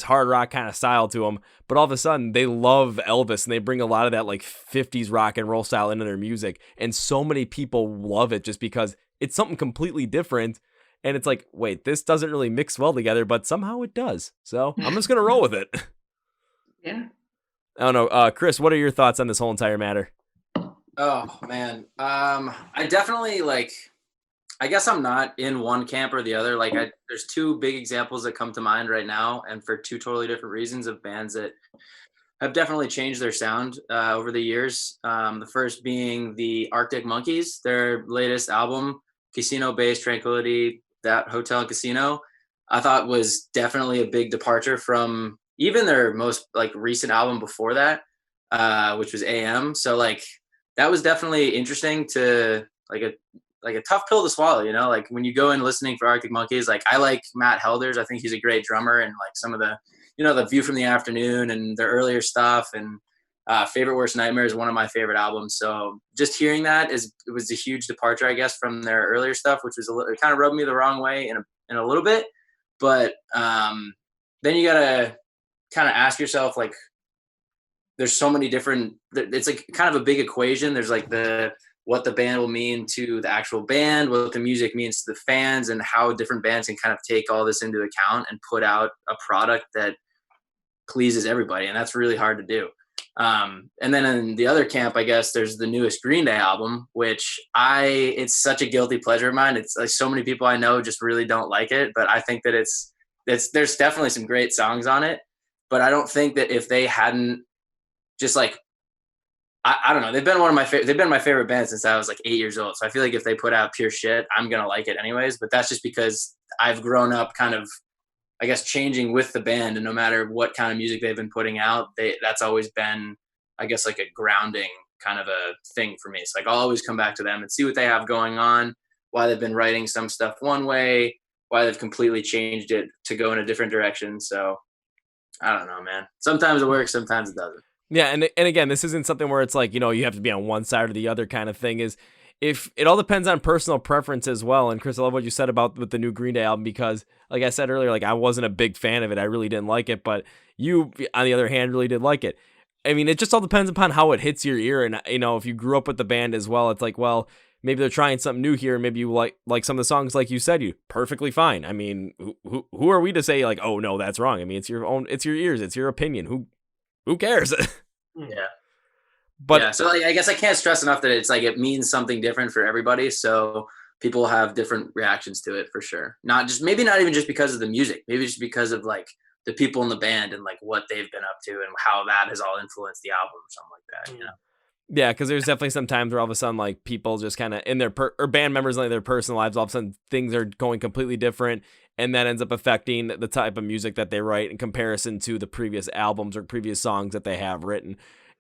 hard rock kind of style to them, but all of a sudden they love Elvis and they bring a lot of that like 50s rock and roll style into their music, and so many people love it just because it's something completely different. And it's like, wait, this doesn't really mix well together, but somehow it does. So I'm just gonna roll with it. Yeah. I don't know, Chris, what are your thoughts on this whole entire matter? Oh man, I definitely like. I guess I'm not in one camp or the other. Like, there's two big examples that come to mind right now, and for two totally different reasons of bands that have definitely changed their sound over the years. The first being the Arctic Monkeys, their latest album, Casino Base Tranquility, that Hotel and Casino, I thought was definitely a big departure from even their most like recent album before that, which was AM. So like that was definitely interesting to like a tough pill to swallow, you know, like when you go in listening for Arctic Monkeys, like I like Matt Helders. I think he's a great drummer, and like some of the, you know, the View from the Afternoon and their earlier stuff, and Favorite Worst Nightmare is one of my favorite albums. So just hearing that it was a huge departure, I guess, from their earlier stuff, which was it kind of rubbed me the wrong way in a little bit. But then you gotta kind of ask yourself, like, there's so many different, it's like kind of a big equation. There's like what the band will mean to the actual band, what the music means to the fans, and how different bands can kind of take all this into account and put out a product that pleases everybody. And that's really hard to do. And then in the other camp, I guess there's the newest Green Day album, which it's such a guilty pleasure of mine. It's like so many people I know just really don't like it, but I think that there's definitely some great songs on it. But I don't think that if they hadn't just like, I don't know. They've been my favorite band since I was like 8 years old. So I feel like if they put out pure shit, I'm going to like it anyways. But that's just because I've grown up kind of, I guess, changing with the band. And no matter what kind of music they've been putting out, that's always been, I guess, like a grounding kind of a thing for me. It's like I'll always come back to them and see what they have going on, why they've been writing some stuff one way, why they've completely changed it to go in a different direction. So I don't know, man. Sometimes it works, sometimes it doesn't. Yeah, and again, this isn't something where it's like, you know, you have to be on one side or the other kind of thing. Is if it all depends on personal preference as well. And Chris, I love what you said about with the new Green Day album, because like I said earlier, like I wasn't a big fan of it. I really didn't like it, but you, on the other hand, really did like it. I mean, it just all depends upon how it hits your ear. And, you know, if you grew up with the band as well, it's like, well, maybe they're trying something new here. Maybe you like some of the songs, like you said, you perfectly fine. I mean, who are we to say like, oh no, that's wrong? I mean, it's your ears, it's your opinion. Who cares? Yeah. But yeah, so like, I guess I can't stress enough that it's like it means something different for everybody. So people have different reactions to it for sure. Not even just because of the music, maybe just because of like the people in the band and like what they've been up to and how that has all influenced the album or something like that. You know? Yeah, because there's definitely some times where all of a sudden, like, people just kind of in their or band members, like their personal lives, all of a sudden things are going completely different, and that ends up affecting the type of music that they write in comparison to the previous albums or previous songs that they have written.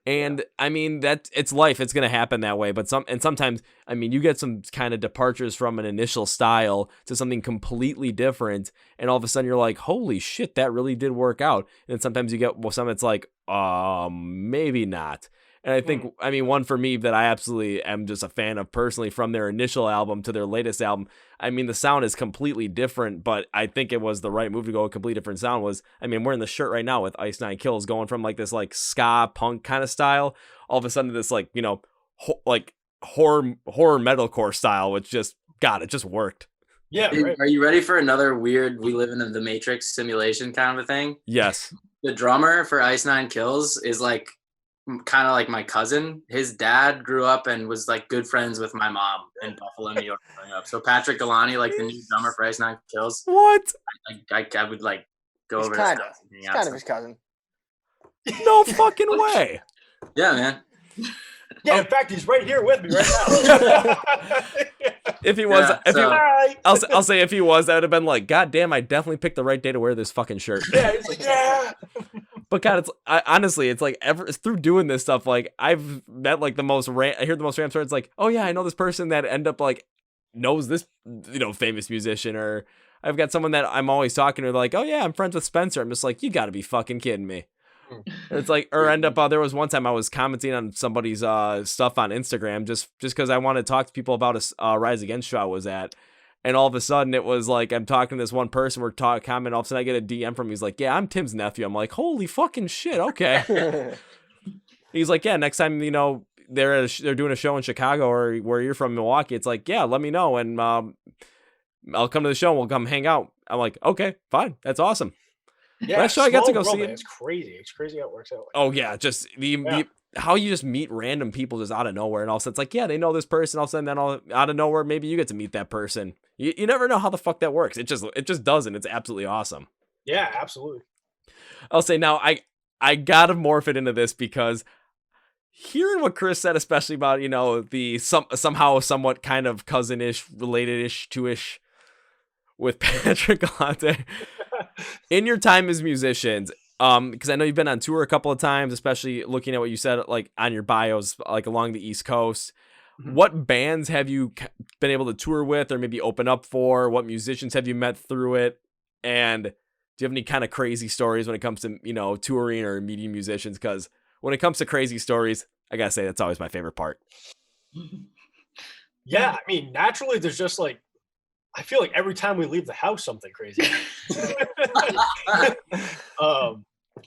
And I mean, it's life. It's going to happen that way. But sometimes, I mean, you get some kind of departures from an initial style to something completely different. And all of a sudden you're like, holy shit, that really did work out. And sometimes you get some, it's like, maybe not. And I think, I mean, one for me that I absolutely am just a fan of personally, from their initial album to their latest album, I mean, the sound is completely different, but I think it was the right move to go a completely different sound. Was, I mean, I'm wearing the shirt right now with Ice Nine Kills, going from like this like ska punk kind of style, all of a sudden to this like, you know, like horror metalcore style, which just, God, it just worked. Yeah. Right. Are you ready for another weird we live in the Matrix simulation kind of a thing? Yes. The drummer for Ice Nine Kills is like kind of like my cousin. His dad grew up and was like good friends with my mom in Buffalo, New York growing up. So Patrick Galani, like the new drummer for Ice Nine Kills. What? I would like go over kind to of, kind of his cousin. No fucking way. Yeah, man. Yeah, in fact, he's right here with me right now. If he was, Yeah, I'll say if he was, that would have been like, God damn, I definitely picked the right day to wear this fucking shirt. Yeah, he's like, yeah. But God, honestly, it's like through doing this stuff, like I've met like I hear the most random stories. Like, oh yeah, I know this person that end up like knows this, famous musician, or I've got someone that I'm always talking to. Like, oh yeah, I'm friends with Spencer. I'm just like, you got to be fucking kidding me. It's like, or end up. There was one time I was commenting on somebody's stuff on Instagram just because I wanted to talk to people about a Rise Against show I was at. And all of a sudden, it was like I'm talking to this one person. We're commenting. All of a sudden, I get a DM from him. He's like, "Yeah, I'm Tim's nephew." I'm like, "Holy fucking shit!" Okay. He's like, "Yeah, next time they're doing a show in Chicago or where you're from, Milwaukee. It's like, yeah, let me know, and I'll come to the show. And we'll come hang out." I'm like, "Okay, fine, that's awesome." Yeah, Last show I got to go small see. world, man. It's crazy. It's crazy how it works out. Oh yeah, just the how you just meet random people just out of nowhere, and all of a sudden it's like, yeah, they know this person. All of a sudden, then out of nowhere, maybe you get to meet that person. You never know how the fuck that works. It just doesn't. It's absolutely awesome. Yeah, absolutely. I'll say now, I gotta morph it into this because hearing what Chris said, especially about the somehow somewhat kind of cousin-ish, related-ish to ish with Patrick Galante in your time as musicians. Because I know you've been on tour a couple of times, especially looking at what you said, like on your bios, like along the East Coast. Mm-hmm. What bands have you been able to tour with, or maybe open up for? What musicians have you met through it? And do you have any kind of crazy stories when it comes to touring or meeting musicians? Because when it comes to crazy stories, I gotta say that's always my favorite part. Yeah, I mean, naturally, there's just like, I feel like every time we leave the house, something crazy.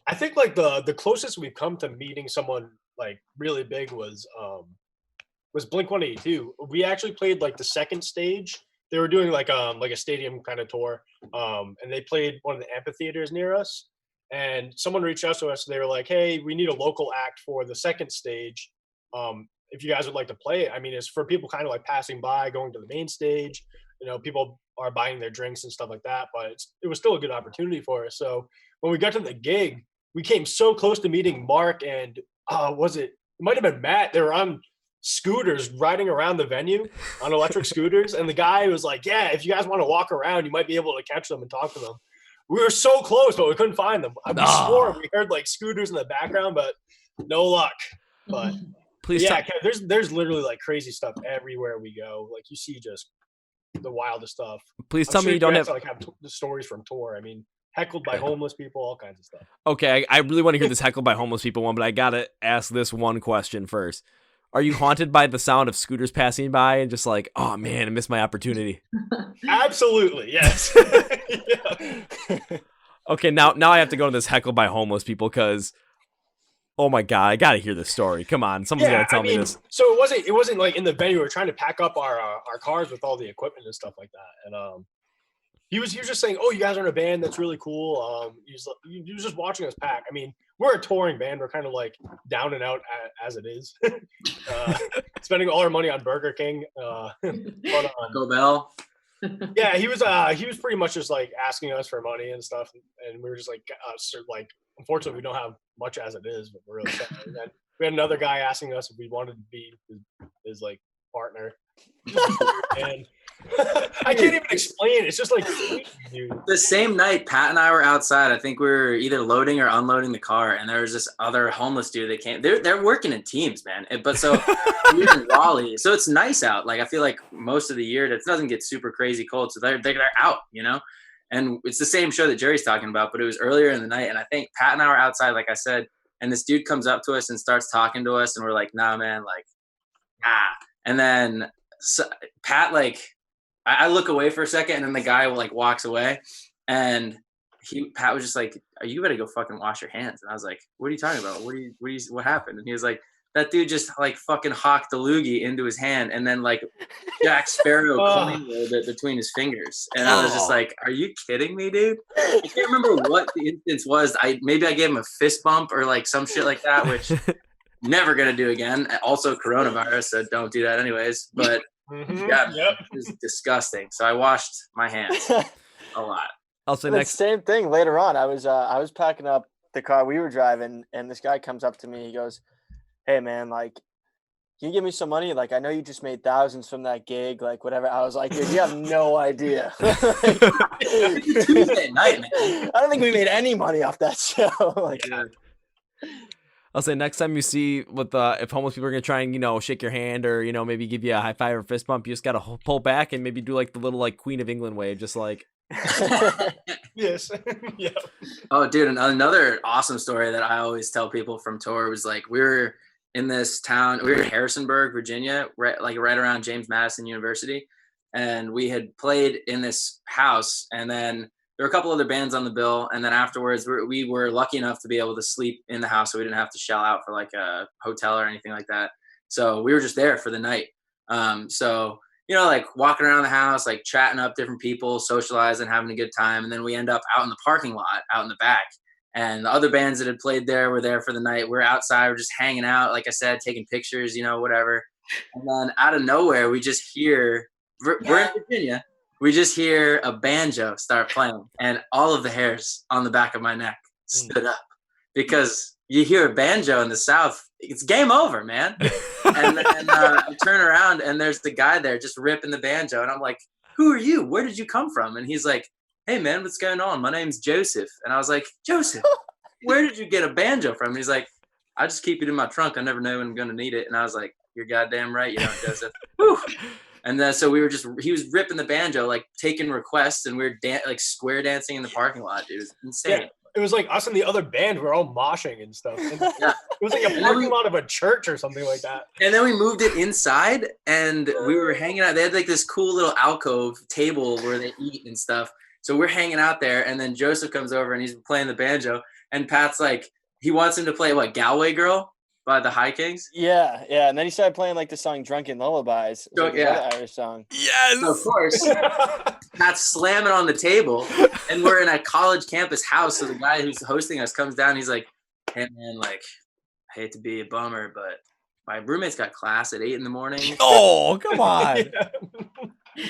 I think like the closest we've come to meeting someone like really big was Blink-182. We actually played like the second stage. They were doing like a stadium kind of tour, and they played one of the amphitheaters near us. And someone reached out to us. They were like, "Hey, we need a local act for the second stage. If you guys would like to play it, I mean, it's for people kind of like passing by, going to the main stage. People are buying their drinks and stuff like that, but it was still a good opportunity for us." So when we got to the gig, we came so close to meeting Mark and it might have been Matt. They were on scooters riding around the venue on electric scooters. And the guy was like, "Yeah, if you guys want to walk around, you might be able to catch them and talk to them." We were so close, but we couldn't find them. We swore we heard like scooters in the background, but no luck. But please, yeah, there's literally like crazy stuff everywhere we go. Like you see just the wildest stuff. Please tell me you don't have the stories from tour. I mean, heckled by homeless people, all kinds of stuff. Okay, I really want to hear this heckled by homeless people one, but I gotta ask this one question first. Are you haunted by the sound of scooters passing by and just like, oh man, I missed my opportunity? Absolutely, yes. Okay, now I have to go to this heckled by homeless people because, oh my god, I gotta hear this story. Come on, someone's gotta tell me this. So it wasn't like in the venue. We were trying to pack up our cars with all the equipment and stuff like that, and he was just saying, "Oh, you guys are in a band. That's really cool." He was just watching us pack. I mean, we're a touring band. We're kind of like down and out as it is, spending all our money on Burger King. Go Bell. Yeah, he was pretty much just like asking us for money and stuff, and we were just like, unfortunately, we don't have much as it is, but we're really sad. And then we had another guy asking us if we wanted to be his like partner, and I can't even explain. It's just like dude. The same night, Pat and I were outside. I think we were either loading or unloading the car, and there was this other homeless dude that came. They're working in teams, man. But so we're in Raleigh, so it's nice out. Like I feel like most of the year it doesn't get super crazy cold, so they're out, And it's the same show that Jerry's talking about, but it was earlier in the night, and I think Pat and I were outside, like I said, and this dude comes up to us and starts talking to us, and we're like, "Nah, man, like, nah." And then Pat like. I look away for a second, and then the guy like walks away, and Pat was just like, "You better go fucking wash your hands." And I was like, "What are you talking about? What happened?" And he was like, "That dude just like fucking hawked a loogie into his hand, and then like Jack Sparrow coin rolled it between his fingers." And I was just like, "Are you kidding me, dude?" I can't remember what the instance was. Maybe I gave him a fist bump or like some shit like that, which never gonna do again. Also coronavirus, so don't do that anyways. But yeah, it was disgusting. So I washed my hands a lot. I'll say next same thing later on. I was packing up the car we were driving, and this guy comes up to me. He goes, "Hey man, like, can you give me some money? Like, I know you just made thousands from that gig, like whatever. I was like, dude, you have no idea. Tuesday night, man. I don't think we made any money off that show. Like, Yeah. I'll say next time you see with if homeless people are gonna try and shake your hand or maybe give you a high five or fist bump, you just gotta pull back and maybe do like the little like Queen of England wave, just like. Yes. Yeah. Oh, dude, and another awesome story that I always tell people from tour was like we were in this town, we were in Harrisonburg, Virginia, right around James Madison University, and we had played in this house, and then there were a couple other bands on the bill, and then afterwards we were lucky enough to be able to sleep in the house, so we didn't have to shell out for like a hotel or anything like that. So we were just there for the night. So like walking around the house, like chatting up different people, socializing, having a good time, and then we end up out in the parking lot, out in the back. And the other bands that had played there were there for the night. We're outside, we're just hanging out, like I said, taking pictures, whatever. And then out of nowhere, we just hear, we're in Virginia, we just hear a banjo start playing, and all of the hairs on the back of my neck stood up, because you hear a banjo in the South, it's game over, man. And then I turn around, and there's the guy there just ripping the banjo, and I'm like, who are you? Where did you come from? And he's like, hey, man, what's going on? My name's Joseph. And I was like, Joseph, where did you get a banjo from? And he's like, I just keep it in my trunk. I never know when I'm going to need it. And I was like, you're goddamn right, Joseph. Whew. And then so he was ripping the banjo, like taking requests, and we were like square dancing in the parking lot. Dude. It was insane. Yeah, it was like us and the other band were all moshing and stuff. And Yeah. it was like a parking lot of a church or something like that. And then we moved it inside, and we were hanging out. They had like this cool little alcove table where they eat and stuff. So we're hanging out there, and then Joseph comes over, and he's playing the banjo, and Pat's like, he wants him to play what, Galway Girl by the High Kings? yeah. And then he started playing like the song Drunken Lullabies. It was, like, another Irish song. Yes. So of course, Pat's slamming on the table, and we're in a college campus house. So the guy who's hosting us comes down, and he's like, hey man, like, I hate to be a bummer, but my roommate's got class at 8 a.m. Oh, come on. Yeah.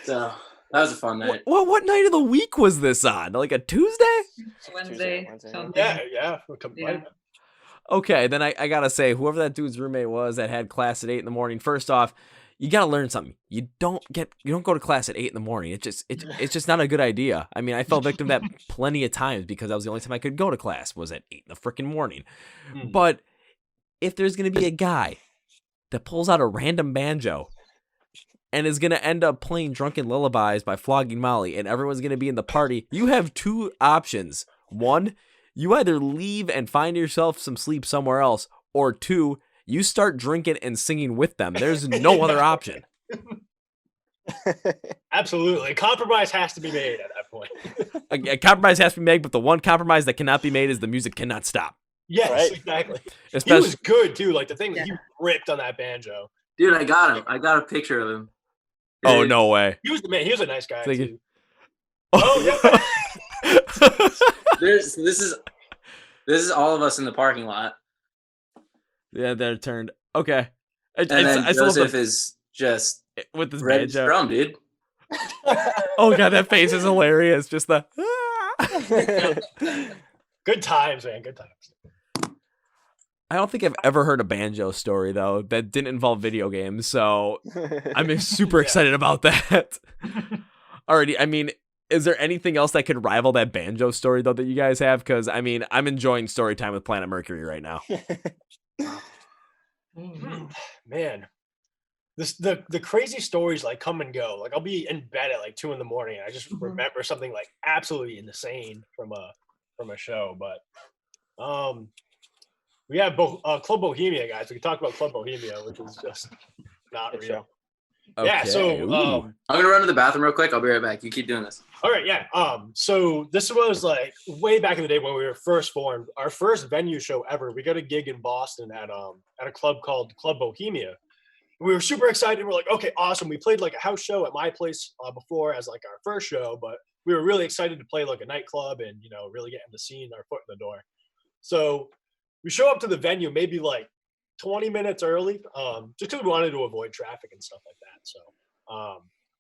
So that was a fun night. What night of the week was this on? Like a Tuesday? Wednesday. Wednesday. Something. Yeah. Yeah. Okay, then I gotta say, whoever that dude's roommate was that had class at 8 a.m, first off, you gotta learn something. You don't go to class at 8 a.m. It's just not a good idea. I mean, I fell victim to that plenty of times because that was the only time I could go to class was at 8 in the freaking morning. But if there's gonna be a guy that pulls out a random banjo and is gonna end up playing Drunken Lullabies by Flogging Molly, and everyone's gonna be in the party, you have two options. One, you either leave and find yourself some sleep somewhere else, or two, you start drinking and singing with them. There's no other option. Absolutely. Compromise has to be made at that point. A compromise has to be made, but the one compromise that cannot be made is the music cannot stop. Yes, Right. exactly. He Especially, was good too. Like the thing that he ripped on that banjo. Dude, I got him. I got a picture of him. oh, no way. He was the man. He was a nice guy Thank you. too. Oh yeah. This is all of us in the parking lot. Yeah, they're turned. Okay. And then I still love Joseph is just with this ready to banjo. drum, dude. Oh god, that face is hilarious. Just the. Good times, man. Good times. I don't think I've ever heard a banjo story though that didn't involve video games, so I'm super excited about that. Alrighty, I mean, is there anything else that could rival that banjo story though that you guys have? Because I mean, I'm enjoying story time with Planet Mercury right now. Man, the crazy stories like come and go. Like I'll be in bed at like 2 a.m. and I just remember something like absolutely insane from a show. But we have Club Bohemia, guys. We can talk about Club Bohemia, which is just not Good real. show. Yeah, so Ooh. I'm gonna run to the bathroom real quick. I'll be right back. You keep doing this. all right, yeah. So this was like way back in the day when we were first formed. Our first venue show ever. We got a gig in Boston at a club called Club Bohemia. We were super excited. We're like, okay, awesome. We played like a house show at my place before as like our first show, but we were really excited to play like a nightclub and really get in the scene, our foot in the door. So we show up to the venue maybe like 20 minutes early, just because we wanted to avoid traffic and stuff like that. So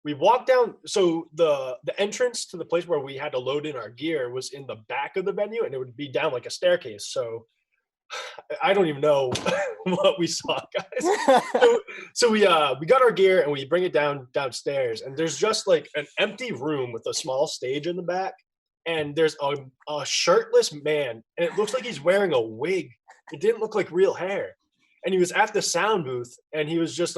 we walked down. So the entrance to the place where we had to load in our gear was in the back of the venue, and it would be down like a staircase. So I don't even know what we saw, guys. So we got our gear and we bring it downstairs, and there's just like an empty room with a small stage in the back, and there's a shirtless man, and it looks like he's wearing a wig. It didn't look like real hair, and he was at the sound booth, and he was just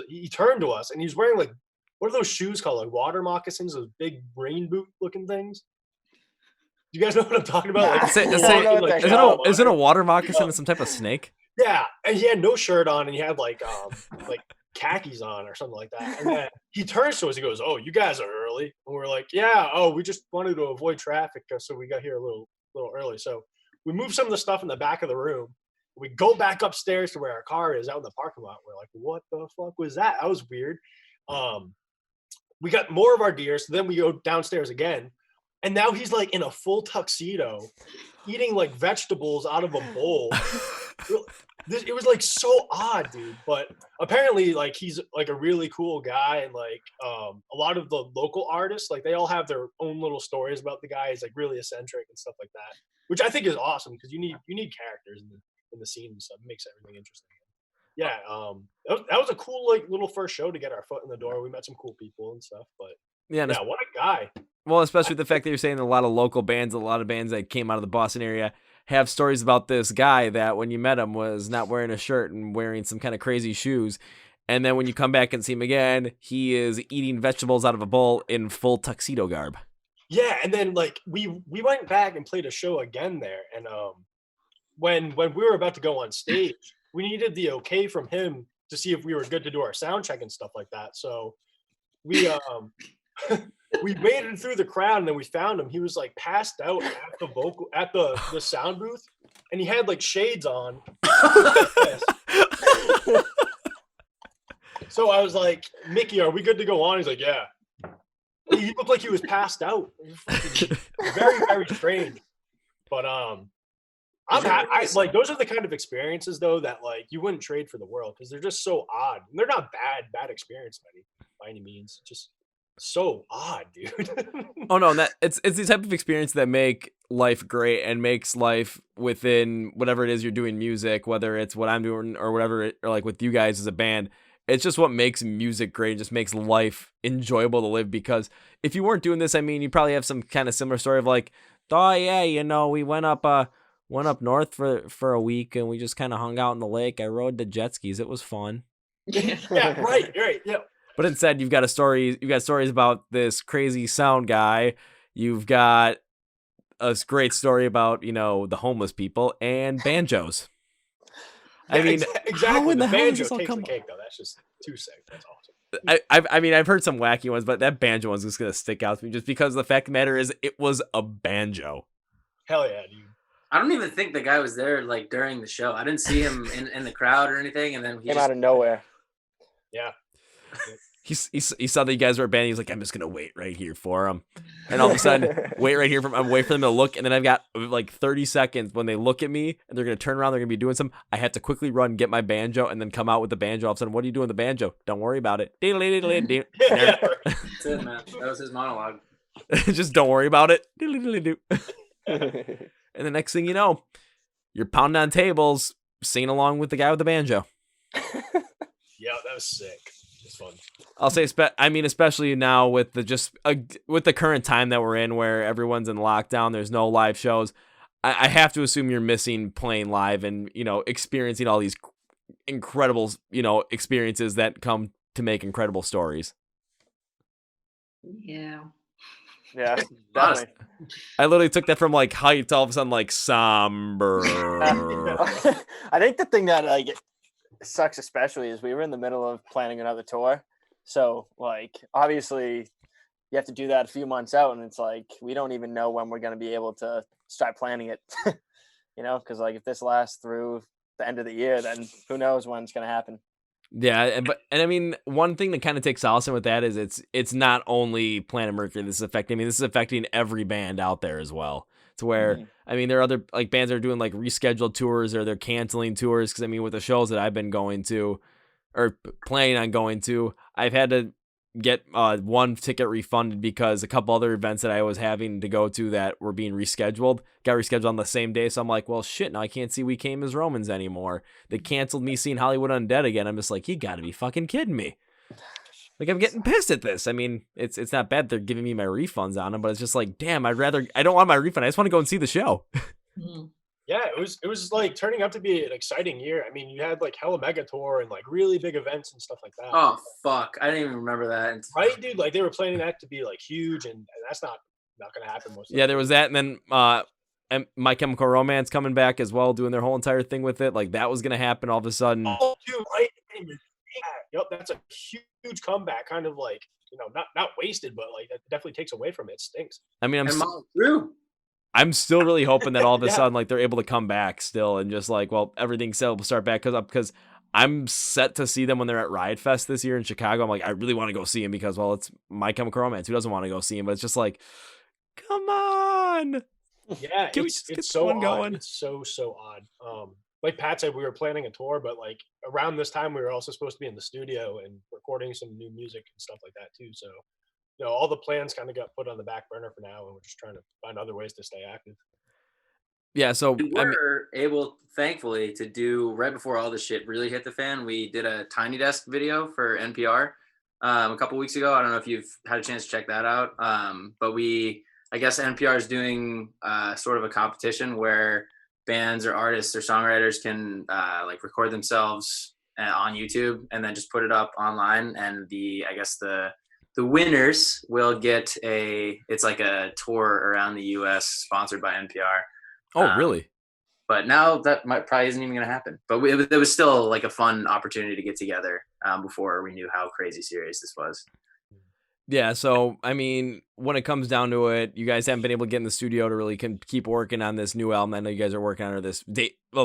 he turned to us, and he was wearing like, what are those shoes called, like water moccasins, those big rain boot looking things? Do you guys know what I'm talking about? Like, Isn't a water moccasin some type of snake? Yeah, and he had no shirt on, and he had like khakis on or something like that. And then he turns to us, he goes, "Oh, you guys are early." And we're like, "Yeah, oh, we just wanted to avoid traffic, so we got here a little early." So we moved some of the stuff in the back of the room. We go back upstairs to where our car is out in the parking lot. We're like, "What the fuck was that? That was weird." We got more of our gear, so then we go downstairs again. And now he's like in a full tuxedo, eating like vegetables out of a bowl. It was like so odd, dude. But apparently, like, he's like a really cool guy, and like a lot of the local artists, like, they all have their own little stories about the guy. He's like really eccentric and stuff like that, which I think is awesome because you need characters in the scene and stuff. It makes everything interesting. Yeah, that was a cool like little first show to get our foot in the door. We met some cool people and stuff, but yeah, what a guy. Well, especially the fact that you're saying a lot of local bands, a lot of bands that came out of the Boston area have stories about this guy that when you met him was not wearing a shirt and wearing some kind of crazy shoes. And then when you come back and see him again, he is eating vegetables out of a bowl in full tuxedo garb. Yeah, and then like we went back and played a show again there, and when we were about to go on stage, we needed the okay from him to see if we were good to do our sound check and stuff like that. So we we waded through the crowd, and then we found him. He was like passed out at the sound booth, and he had like shades on. So I was like, "Mickey, are we good to go on?" He's like, "Yeah." He looked like he was passed out. Very, very strange. But I'm happy. Like, those are the kind of experiences though that like you wouldn't trade for the world, because they're just so odd. And they're not bad experience by any means. Just so odd, dude. Oh no, it's the type of experience that make life great and makes life within whatever it is you're doing music, whether it's what I'm doing or whatever, or like with you guys as a band. It's just what makes music great. It just makes life enjoyable to live, because if you weren't doing this, I mean, you probably have some kind of similar story of like, oh yeah, you know, we went up north for a week and we just kind of hung out in the lake. I rode the jet skis. It was fun. Yeah, right, yeah. But instead, you've got stories about this crazy sound guy. You've got a great story about, you know, the homeless people and banjos. Yeah, I mean, exactly. how in the hell banjo does this all takes come the cake, though. That's just too sick. That's awesome. I've heard some wacky ones, but that banjo one's just gonna stick out to me just because the fact of the matter is it was a banjo. Hell yeah, dude. I don't even think the guy was there like during the show. I didn't see him in the crowd or anything, and then he Came out of nowhere. Yeah. He saw that you guys were a band. He's like, I'm just gonna wait right here for him, and all of a wait for them to look, and then I've got like 30 seconds when they look at me and they're gonna turn around. They're gonna be doing something. I have to quickly run, get my banjo, and then come out with the banjo. All of a sudden, what are you doing with the banjo? Don't worry about it. Yeah. That's it, man. That was his monologue. Just don't worry about it. And the next thing you know, you're pounding on tables, singing along with the guy with the banjo. Yeah, that was sick. It's fun. I'll say, especially now with the current time that we're in, where everyone's in lockdown, there's no live shows. I have to assume you're missing playing live and, you know, experiencing all these incredible, you know, experiences that come to make incredible stories. Yeah. Yeah, definitely. I literally took that from like hype to all of a sudden like somber. I think the thing that like sucks especially is we were in the middle of planning another tour. So like obviously you have to do that a few months out, and it's like we don't even know when we're going to be able to start planning it. You know, because like if this lasts through the end of the year, then who knows when it's going to happen. Yeah, and I mean, one thing that kind of takes solace in with that is it's not only Planet Mercury this is affecting. I mean, this is affecting every band out there as well. It's where I mean, there are other like bands that are doing like rescheduled tours or they're canceling tours, because I mean, with the shows that I've been going to or planning on going to, I've had to get one ticket refunded because a couple other events that I was having to go to that were being got rescheduled on the same day. So I'm like, well, shit, now I can't see We Came as Romans anymore. They canceled me seeing Hollywood Undead again. I'm just like, you gotta be fucking kidding me. Like, I'm getting pissed at this. I mean, it's not bad they're giving me my refunds on them, but it's just like, damn, I don't want my refund. I just want to go and see the show. Yeah, it was like turning out to be an exciting year. I mean, you had like hella mega tour and like really big events and stuff like that. Oh fuck, I didn't even remember that. Right, dude? Like they were planning that to be like huge, and that's not gonna happen most of the Yeah, there was that, and then and My Chemical Romance coming back as well, doing their whole entire thing with it. Like that was gonna happen all of a sudden. Oh, dude, right? Yep, that's a huge comeback. Kind of like, you know, not wasted, but like that definitely takes away from it. It stinks. I mean, I'm still really hoping that all of a Yeah. sudden, like, they're able to come back still and just like, well, everything's set will start back up because I'm set to see them when they're at Riot Fest this year in Chicago. I'm like, I really want to go see him because, well, it's My Chemical Romance. Who doesn't want to go see him? But it's just like, come on. Yeah, Can we just get it's so one odd. going? It's so odd. Like Pat said, we were planning a tour, but like around this time, we were also supposed to be in the studio and recording some new music and stuff like that too. So, you know, all the plans kind of got put on the back burner for now, and we're just trying to find other ways to stay active. Yeah, so We were able, thankfully, to do right before all this shit really hit the fan. We did a Tiny Desk video for NPR a couple weeks ago. I don't know if you've had a chance to check that out. But I guess NPR is doing sort of a competition where bands or artists or songwriters can like record themselves on YouTube and then just put it up online. And I guess the winners will get it's like a tour around the US sponsored by NPR. Oh, really? But now that probably isn't even going to happen. But it was still like a fun opportunity to get together before we knew how crazy serious this was. Yeah, so, I mean, when it comes down to it, you guys haven't been able to get in the studio to really keep working on this new album. I know you guys are working on this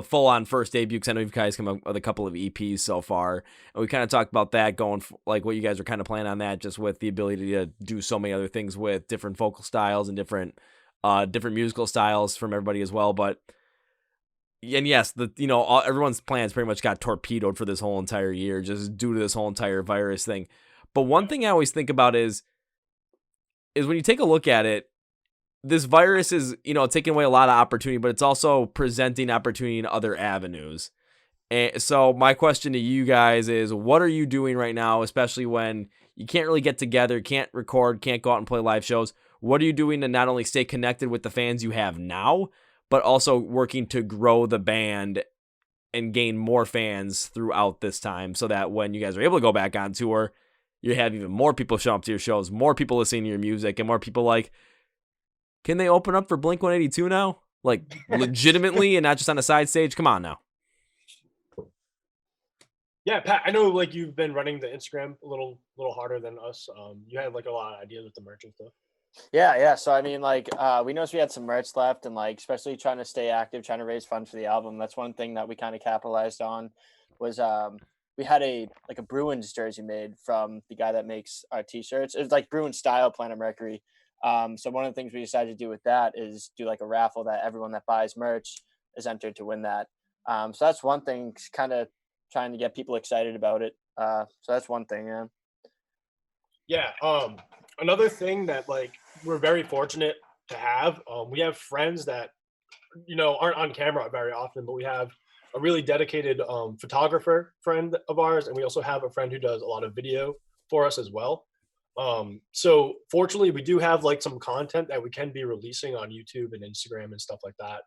full-on first debut, because I know you guys come up with a couple of EPs so far. And we kind of talked about that going, like, what you guys are kind of planning on that, just with the ability to do so many other things with different vocal styles and different musical styles from everybody as well. But, and yes, everyone's plans pretty much got torpedoed for this whole entire year, just due to this whole entire virus thing. But one thing I always think about is when you take a look at it, this virus is, taking away a lot of opportunity, but it's also presenting opportunity in other avenues. And so my question to you guys is, what are you doing right now, especially when you can't really get together, can't record, can't go out and play live shows? What are you doing to not only stay connected with the fans you have now, but also working to grow the band and gain more fans throughout this time, so that when you guys are able to go back on tour, you have even more people show up to your shows, more people listening to your music, and more people like, can they open up for Blink-182 now? Like, legitimately, and not just on a side stage? Come on now. Yeah, Pat, I know like you've been running the Instagram a little harder than us. You had like a lot of ideas with the merch and stuff. Yeah. So I mean, like, we noticed we had some merch left, and like, especially trying to stay active, trying to raise funds for the album. That's one thing that we kind of capitalized on. Was we had a Bruins jersey made from the guy that makes our t-shirts. It's like Bruins style Planet Mercury. So one of the things we decided to do with that is do like a raffle that everyone that buys merch is entered to win that. So that's one thing, kind of trying to get people excited about it. So that's one thing, yeah. Yeah. Another thing that like we're very fortunate to have, we have friends that, aren't on camera very often, but we have a really dedicated photographer friend of ours, and we also have a friend who does a lot of video for us as well. So fortunately, we do have like some content that we can be releasing on YouTube and Instagram and stuff like that.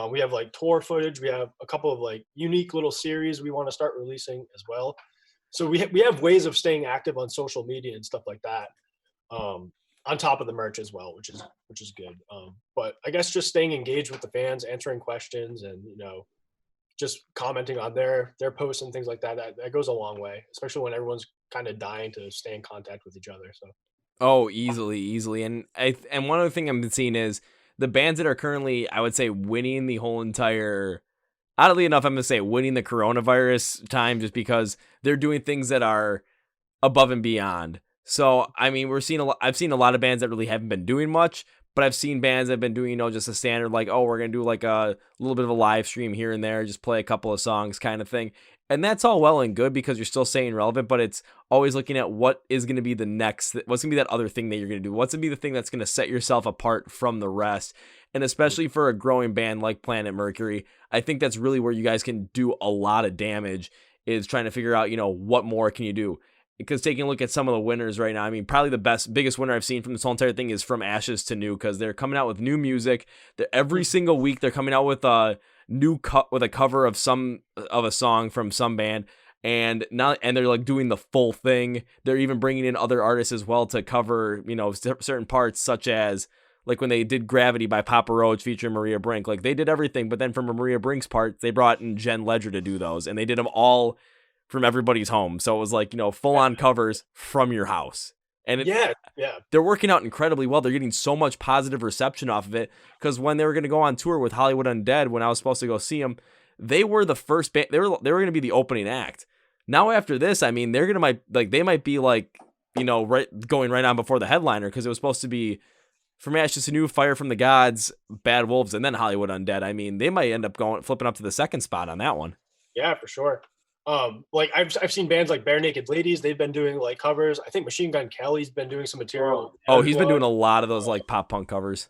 We have like tour footage. We have a couple of like unique little series we want to start releasing as well. So we have ways of staying active on social media and stuff like that, on top of the merch as well, which is good. But I guess just staying engaged with the fans, answering questions, and just commenting on their posts and things like that, that goes a long way, especially when everyone's kind of dying to stay in contact with each other. So Easily. And one other thing I'm seeing is the bands that are currently, I would say, winning the whole entire, oddly enough, I'm going to say winning the coronavirus time, just because they're doing things that are above and beyond. So, I mean, I've seen a lot of bands that really haven't been doing much, But I've seen bands that have been doing, just a standard, like, oh, we're going to do like a little bit of a live stream here and there, just play a couple of songs kind of thing. And that's all well and good because you're still staying relevant, but it's always looking at what is going to be the next, what's going to be that other thing that you're going to do? What's going to be the thing that's going to set yourself apart from the rest? And especially for a growing band like Planet Mercury, I think that's really where you guys can do a lot of damage, is trying to figure out, what more can you do? Because taking a look at some of the winners right now, I mean, probably the biggest winner I've seen from this whole entire thing is From Ashes to New, because they're coming out with new music. Every single week they're coming out with a new with a cover of a song from some band, and they're like doing the full thing. They're even bringing in other artists as well to cover, certain parts, such as like when they did Gravity by Papa Roach featuring Maria Brink. Like, they did everything, but then from Maria Brink's part, they brought in Jen Ledger to do those, and they did them all from everybody's home. So it was like, full on covers from your house. And they're working out incredibly well. They're getting so much positive reception off of it, because when they were going to go on tour with Hollywood Undead, when I was supposed to go see them, they were the first band. They were going to be the opening act. Now after this, I mean, they might be like, going right on before the headliner, because it was supposed to be From Ashes to New, Fire from the Gods, Bad Wolves, and then Hollywood Undead. I mean, they might end up flipping up to the second spot on that one. Yeah, for sure. Like I've seen bands like Bare Naked Ladies. They've been doing like covers. I think Machine Gun Kelly's been doing some material. Oh, he's been doing a lot of those like pop punk covers.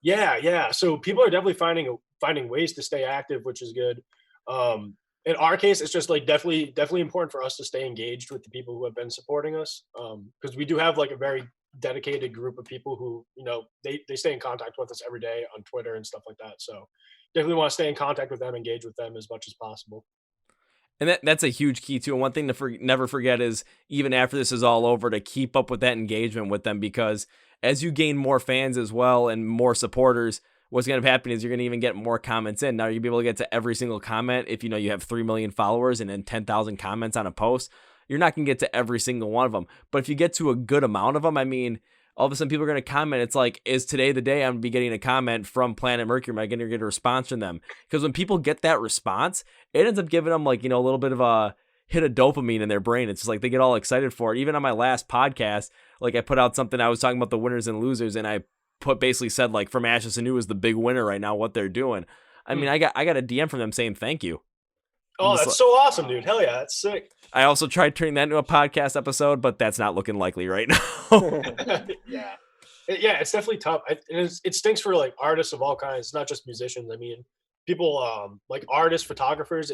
Yeah. So people are definitely finding ways to stay active, which is good. In our case, it's just like definitely important for us to stay engaged with the people who have been supporting us. Because we do have like a very dedicated group of people who, they stay in contact with us every day on Twitter and stuff like that. So definitely want to stay in contact with them, engage with them as much as possible. And that's a huge key too. And one thing to never forget is, even after this is all over, to keep up with that engagement with them, because as you gain more fans as well and more supporters, what's going to happen is you're going to even get more comments in. Now you'll be able to get to every single comment. If you have 3 million followers and then 10,000 comments on a post, you're not going to get to every single one of them. But if you get to a good amount of them, I mean, all of a sudden people are going to comment. It's like, is today the day I'm going to be getting a comment from Planet Mercury? Am I going to get a response from them? Because when people get that response, it ends up giving them like, a little bit of a hit of dopamine in their brain. It's just like they get all excited for it. Even on my last podcast, like I put out something, I was talking about the winners and losers, and I basically said like From Ashes to New is the big winner right now, what they're doing. I mean, I got a DM from them saying thank you. Oh, that's so awesome, dude. Hell yeah, that's sick. I also tried turning that into a podcast episode, but that's not looking likely right now. Yeah, it's definitely tough. It stinks for like artists of all kinds, not just musicians. I mean, people like artists, photographers.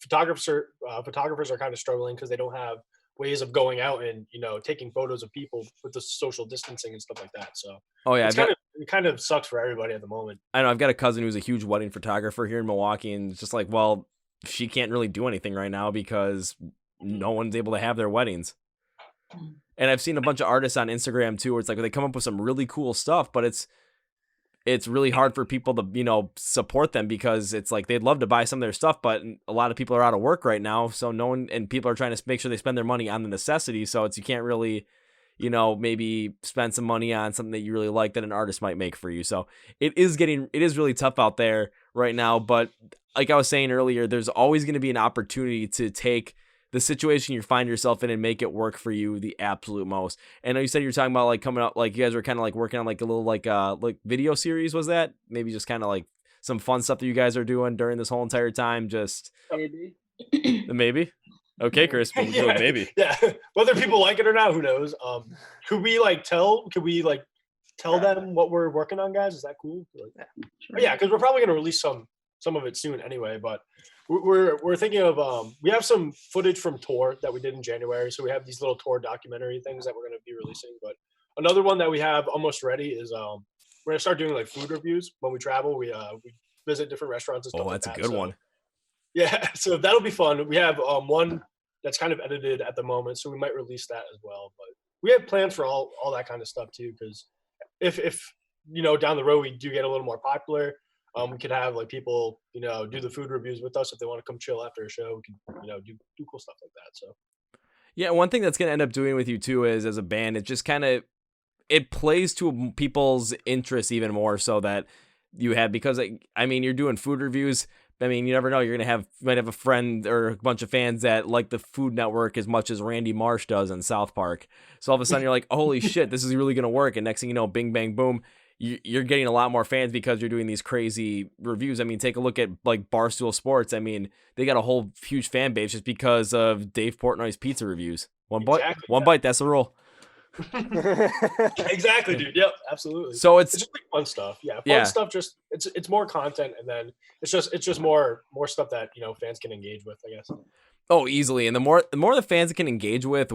Photographers are kind of struggling because they don't have ways of going out and taking photos of people with the social distancing and stuff like that. So it kind of sucks for everybody at the moment. I know I've got a cousin who's a huge wedding photographer here in Milwaukee, and it's just like, well, she can't really do anything right now because no one's able to have their weddings. And I've seen a bunch of artists on Instagram too, where it's like they come up with some really cool stuff, but it's really hard for people to, support them, because it's like they'd love to buy some of their stuff, but a lot of people are out of work right now. So and people are trying to make sure they spend their money on the necessities. So you can't really, maybe spend some money on something that you really like that an artist might make for you. So it is really tough out there right now. But like I was saying earlier, there's always going to be an opportunity to take the situation you find yourself in and make it work for you the absolute most. And you said you're talking about like coming up, like you guys were kind of like working on like a little like video series. Was that maybe just kind of like some fun stuff that you guys are doing during this whole entire time? Just maybe. Okay, Chris, we'll do it, maybe. Yeah, whether people like it or not, who knows? Could we tell them what we're working on, guys? Is that cool? Yeah, because we're probably gonna release some of it soon anyway. But we're thinking of we have some footage from tour that we did in January, so we have these little tour documentary things that we're gonna be releasing. But another one that we have almost ready is we're gonna start doing like food reviews when we travel. We visit different restaurants and stuff. Oh, that's like a good one. Yeah, so that'll be fun. We have one that's kind of edited at the moment, so we might release that as well. But we have plans for all that kind of stuff too, because if down the road we do get a little more popular, we could have like people do the food reviews with us if they want to come chill after a show. We can do cool stuff like that. So yeah, one thing that's gonna end up doing with you too is, as a band, it just kind of plays to people's interests even more so that you have, because I mean, you're doing food reviews. I mean, you never know. You might have a friend or a bunch of fans that like the Food Network as much as Randy Marsh does in South Park. So all of a sudden you're like, holy shit, this is really going to work. And next thing you know, bing, bang, boom, you're getting a lot more fans because you're doing these crazy reviews. I mean, take a look at like Barstool Sports. I mean, they got a whole huge fan base just because of Dave Portnoy's pizza reviews. One bite, that's the rule. Exactly, dude. Yep, absolutely. So it's just like fun stuff. Yeah, fun stuff. Just it's more content, and then it's just more stuff that fans can engage with, I guess. Oh, easily. And the more the fans can engage with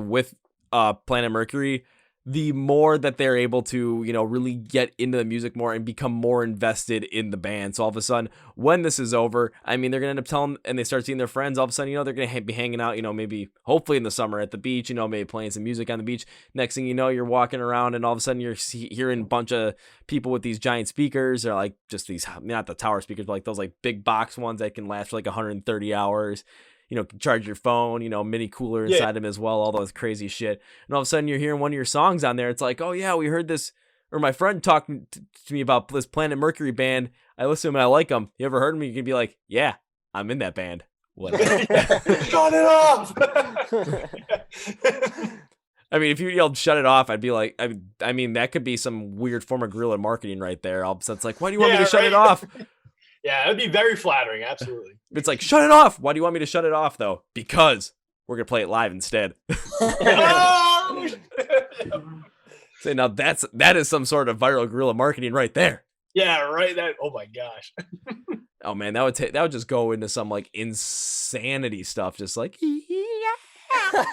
Planet Mercury, the more that they're able to, really get into the music more and become more invested in the band. So all of a sudden, when this is over, I mean, they're going to end up telling, and they start seeing their friends, all of a sudden, they're going to be hanging out, maybe, hopefully in the summer at the beach, maybe playing some music on the beach. Next thing you know, you're walking around and all of a sudden you're hearing a bunch of people with these giant speakers, or like just these, not the tower speakers, but like those like big box ones that can last for like 130 hours. Charge your phone, mini cooler inside them as well, all those crazy shit. And all of a sudden you're hearing one of your songs on there. It's like, oh yeah, we heard this, or my friend talked to me about this Planet Mercury band. I listen to them and I like them. You ever heard of me? You can be like, yeah, I'm in that band. Whatever. Shut it off. I mean, if you yelled "shut it off," I'd be like, I mean, that could be some weird form of guerrilla marketing right there. All of a sudden, it's like, why do you want me to shut it off? Yeah, it'd be very flattering. Absolutely. It's like, shut it off. Why do you want me to shut it off, though? Because we're going to play it live instead. Say, now that is some sort of viral guerrilla marketing right there. Yeah, right. Oh my gosh. Oh man, that would just go into some like insanity stuff, just like yeah.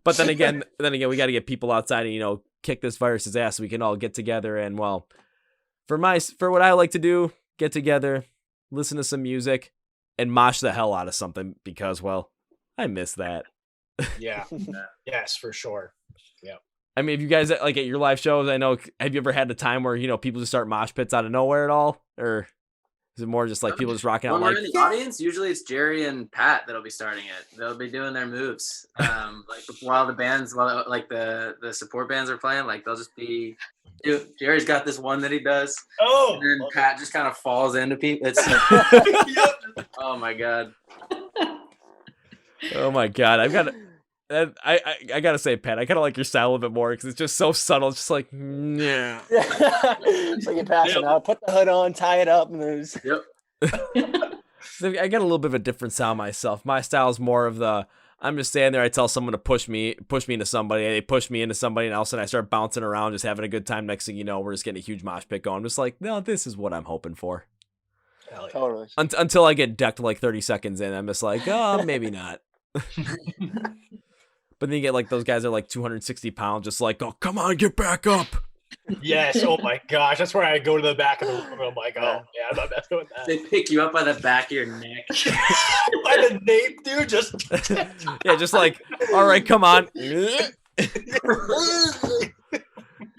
But then again, we got to get people outside and kick this virus's ass so we can all get together and for what I like to do, get together, listen to some music, and mosh the hell out of something because, I miss that. Yeah. Yes, for sure. Yeah. I mean, if you guys like at your live shows, I know, have you ever had the time where, people just start mosh pits out of nowhere at all? Or is it more just like people just rocking out when like... we're in the audience, usually it's Jerry and Pat that'll be starting it. They'll be doing their moves. Like while the support bands are playing, like they'll just be... Dude, Jerry's got this one that he does. Oh, and then Pat just kind of falls into people. It's oh my god. Oh my god, I gotta say, Pat, I kind of like your style a little bit more because it's just so subtle. It's just like, yeah. It's like you're passing out. Put the hood on, tie it up, and there's. Yep. I got a little bit of a different style myself. My style is more of the. I'm just standing there. I tell someone to push me into somebody. They push me into somebody, and all of a sudden I start bouncing around, just having a good time. Next thing you know, we're just getting a huge mosh pit going. I'm just like, no, this is what I'm hoping for. Hell yeah. Totally. Until I get decked like 30 seconds in, I'm just like, oh, maybe not. But then you get like those guys are like 260 pounds, just like, oh, come on, get back up. Yes. Oh my gosh. That's where I go to the back of the room. I'm like, oh yeah, I'm not messing with that. They pick you up by the back of your neck. By the nape, dude. Just yeah, just like, all right, come on. Yeah,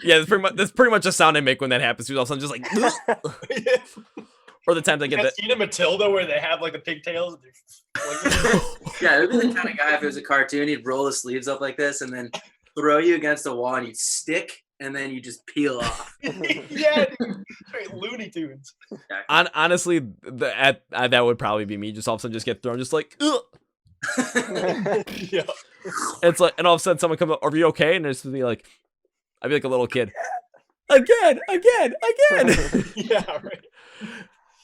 that's pretty much a sound I make when that happens. All of a sudden, just like, or the times I get that. Seen in Matilda where they have like the pigtails. Yeah, it would be the kind of guy if it was a cartoon, he'd roll his sleeves up like this and then throw you against the wall and you'd stick and then you just peel off. Yeah, dude. Straight Looney Tunes. Honestly, that would probably be me. Just all of a sudden, just get thrown, just like, ugh. Yeah. It's like, and all of a sudden, someone comes up, "Are you okay?" And it's be like, I'd be like a little kid, again. Yeah, right.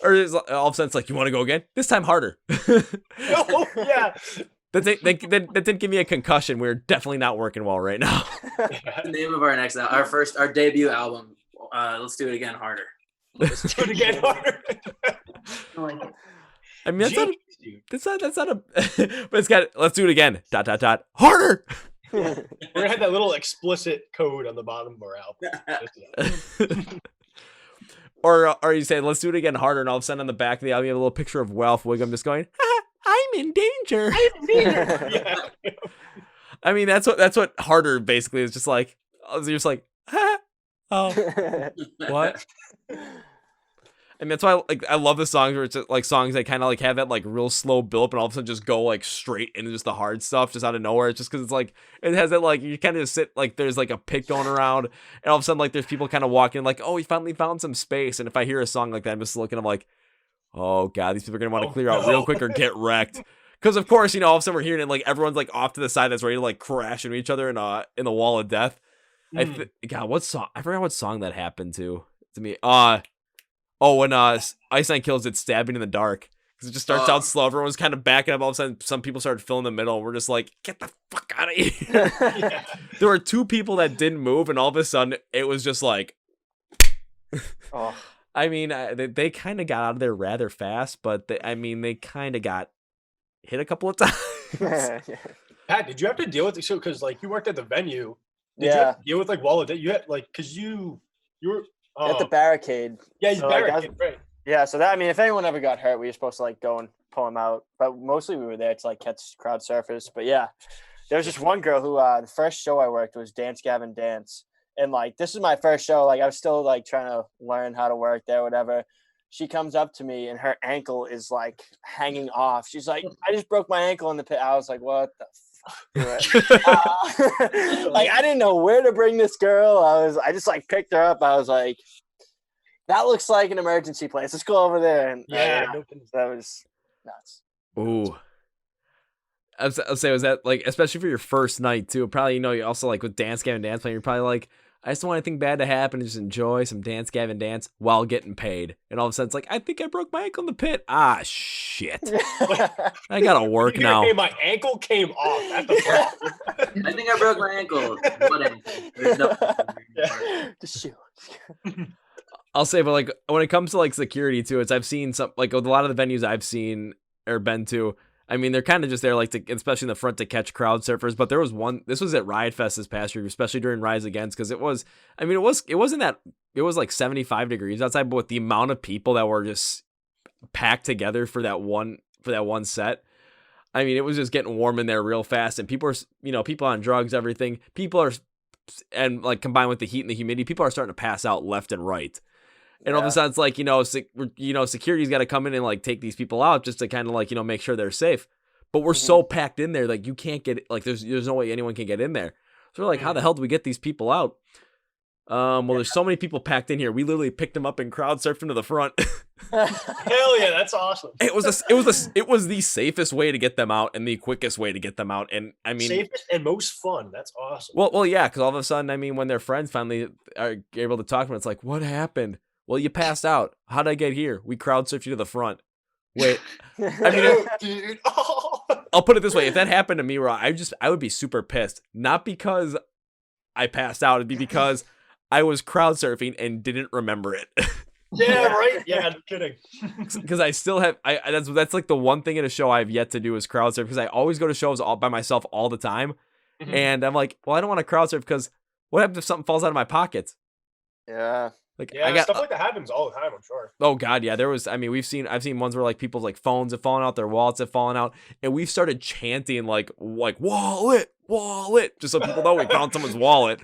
Or it's like, all of a sudden, it's like, you want to go again? This time harder. Oh, yeah. That didn't give me a concussion. We're definitely not working well right now. The name of our next our debut album. Let's do it again harder. Let's do it again harder. I like it. I mean, that's not a, but it's got, let's do it again. ... harder. We're gonna have that little explicit code on the bottom of our album. Or you say, let's do it again harder, and all of a sudden on the back of the album you have a little picture of Ralph Wiggum just going, I'm in danger. Yeah. I mean, that's what harder basically is, just like, you're just like, oh, what? And that's why I love the songs where it's like songs that kind of like have that like real slow build up and all of a sudden just go like straight into just the hard stuff just out of nowhere. It's just because it's like, it has that like, you kind of sit like there's like a pit going around and all of a sudden like there's people kind of walking like, oh, we finally found some space. And if I hear a song like that, I'm just looking, I'm like, oh god, these people are gonna want to clear out real quick or get wrecked. Because of course, all of a sudden we're hearing it like everyone's like off to the side that's ready to like crash into each other in the wall of death. God, what song? I forgot what song that happened to me. When Ice Nine Kills It, Stabbing in the Dark. Because it just starts out slow. Everyone's kind of backing up. All of a sudden, some people started filling the middle. We're just like, get the fuck out of here. Yeah. There were 2 people that didn't move, and all of a sudden, it was just like. Oh. I mean, they kind of got out of there rather fast, but they kind of got hit a couple of times. Pat, did you have to deal with so because like you worked at the venue? Did you Yeah. have to deal with like wall of death? You had like because you were At the barricade. yeah, you So, like, barricade, right? Yeah, so that, I mean, if anyone ever got hurt, we were supposed to like go and pull them out. But mostly we were there to like catch crowd surfers. But yeah, there was just one girl who the first show I worked was Dance Gavin Dance. And like this is my first show. Like I was still like trying to learn how to work there, whatever. She comes up to me and her ankle is like hanging off. She's like, I just broke my ankle in the pit. I was like, what the fuck? Like I didn't know where to bring this girl. I just like picked her up. I was like, that looks like an emergency place. Let's go over there. And Yeah, that was nuts. Ooh. I'll say, was that like, especially for your first night too? Probably, you also like with Dance Gavin Dance playing, you're probably like, I just don't want anything bad to happen. Just enjoy some Dance Gavin Dance while getting paid. And all of a sudden, it's like, I think I broke my ankle in the pit. Ah, shit. I gotta work now. Hey, my ankle came off at the front. I think I broke my ankle. What ankle? There's no. The shoe. I'll say, but like when it comes to like security too, I've seen some like with a lot of the venues I've seen or been to. I mean, they're kind of just there, like, especially in the front to catch crowd surfers. But there was one. This was at Riot Fest this past year, especially during Rise Against, because it was. I mean, it wasn't that. It was like 75 degrees outside, but with the amount of people that were just packed together for that one set. I mean, it was just getting warm in there real fast, and people are, people on drugs, everything. People are, and like combined with the heat and the humidity, people are starting to pass out left and right. And all of a sudden, it's like, security's got to come in and like take these people out just to kind of like, make sure they're safe. But we're so packed in there, like you can't get, like there's no way anyone can get in there. So we're like, how the hell do we get these people out? Well, there's so many people packed in here. We literally picked them up and crowd surfed them to the front. Hell yeah, that's awesome. It was the safest way to get them out and the quickest way to get them out. And I mean, safest and most fun. That's awesome. Well, yeah, because all of a sudden, I mean, when their friends finally are able to talk to them, it's like, what happened? Well, you passed out. How'd I get here? We crowd surfed you to the front. Wait, I mean, dude. I'll put it this way: if that happened to me, I would be super pissed. Not because I passed out; it'd be because I was crowd surfing and didn't remember it. Yeah, right. Yeah, no kidding. Because I still have. That's like the one thing in a show I've yet to do is crowd surf. Because I always go to shows all by myself all the time, and I'm like, well, I don't want to crowd surf because what happens if something falls out of my pockets? Yeah. Like Yeah, stuff like that happens all the time, I'm sure. Oh God, yeah. There was, I mean, I've seen ones where like people's like phones have fallen out, their wallets have fallen out, and we've started chanting like wallet, just so people know we found someone's wallet,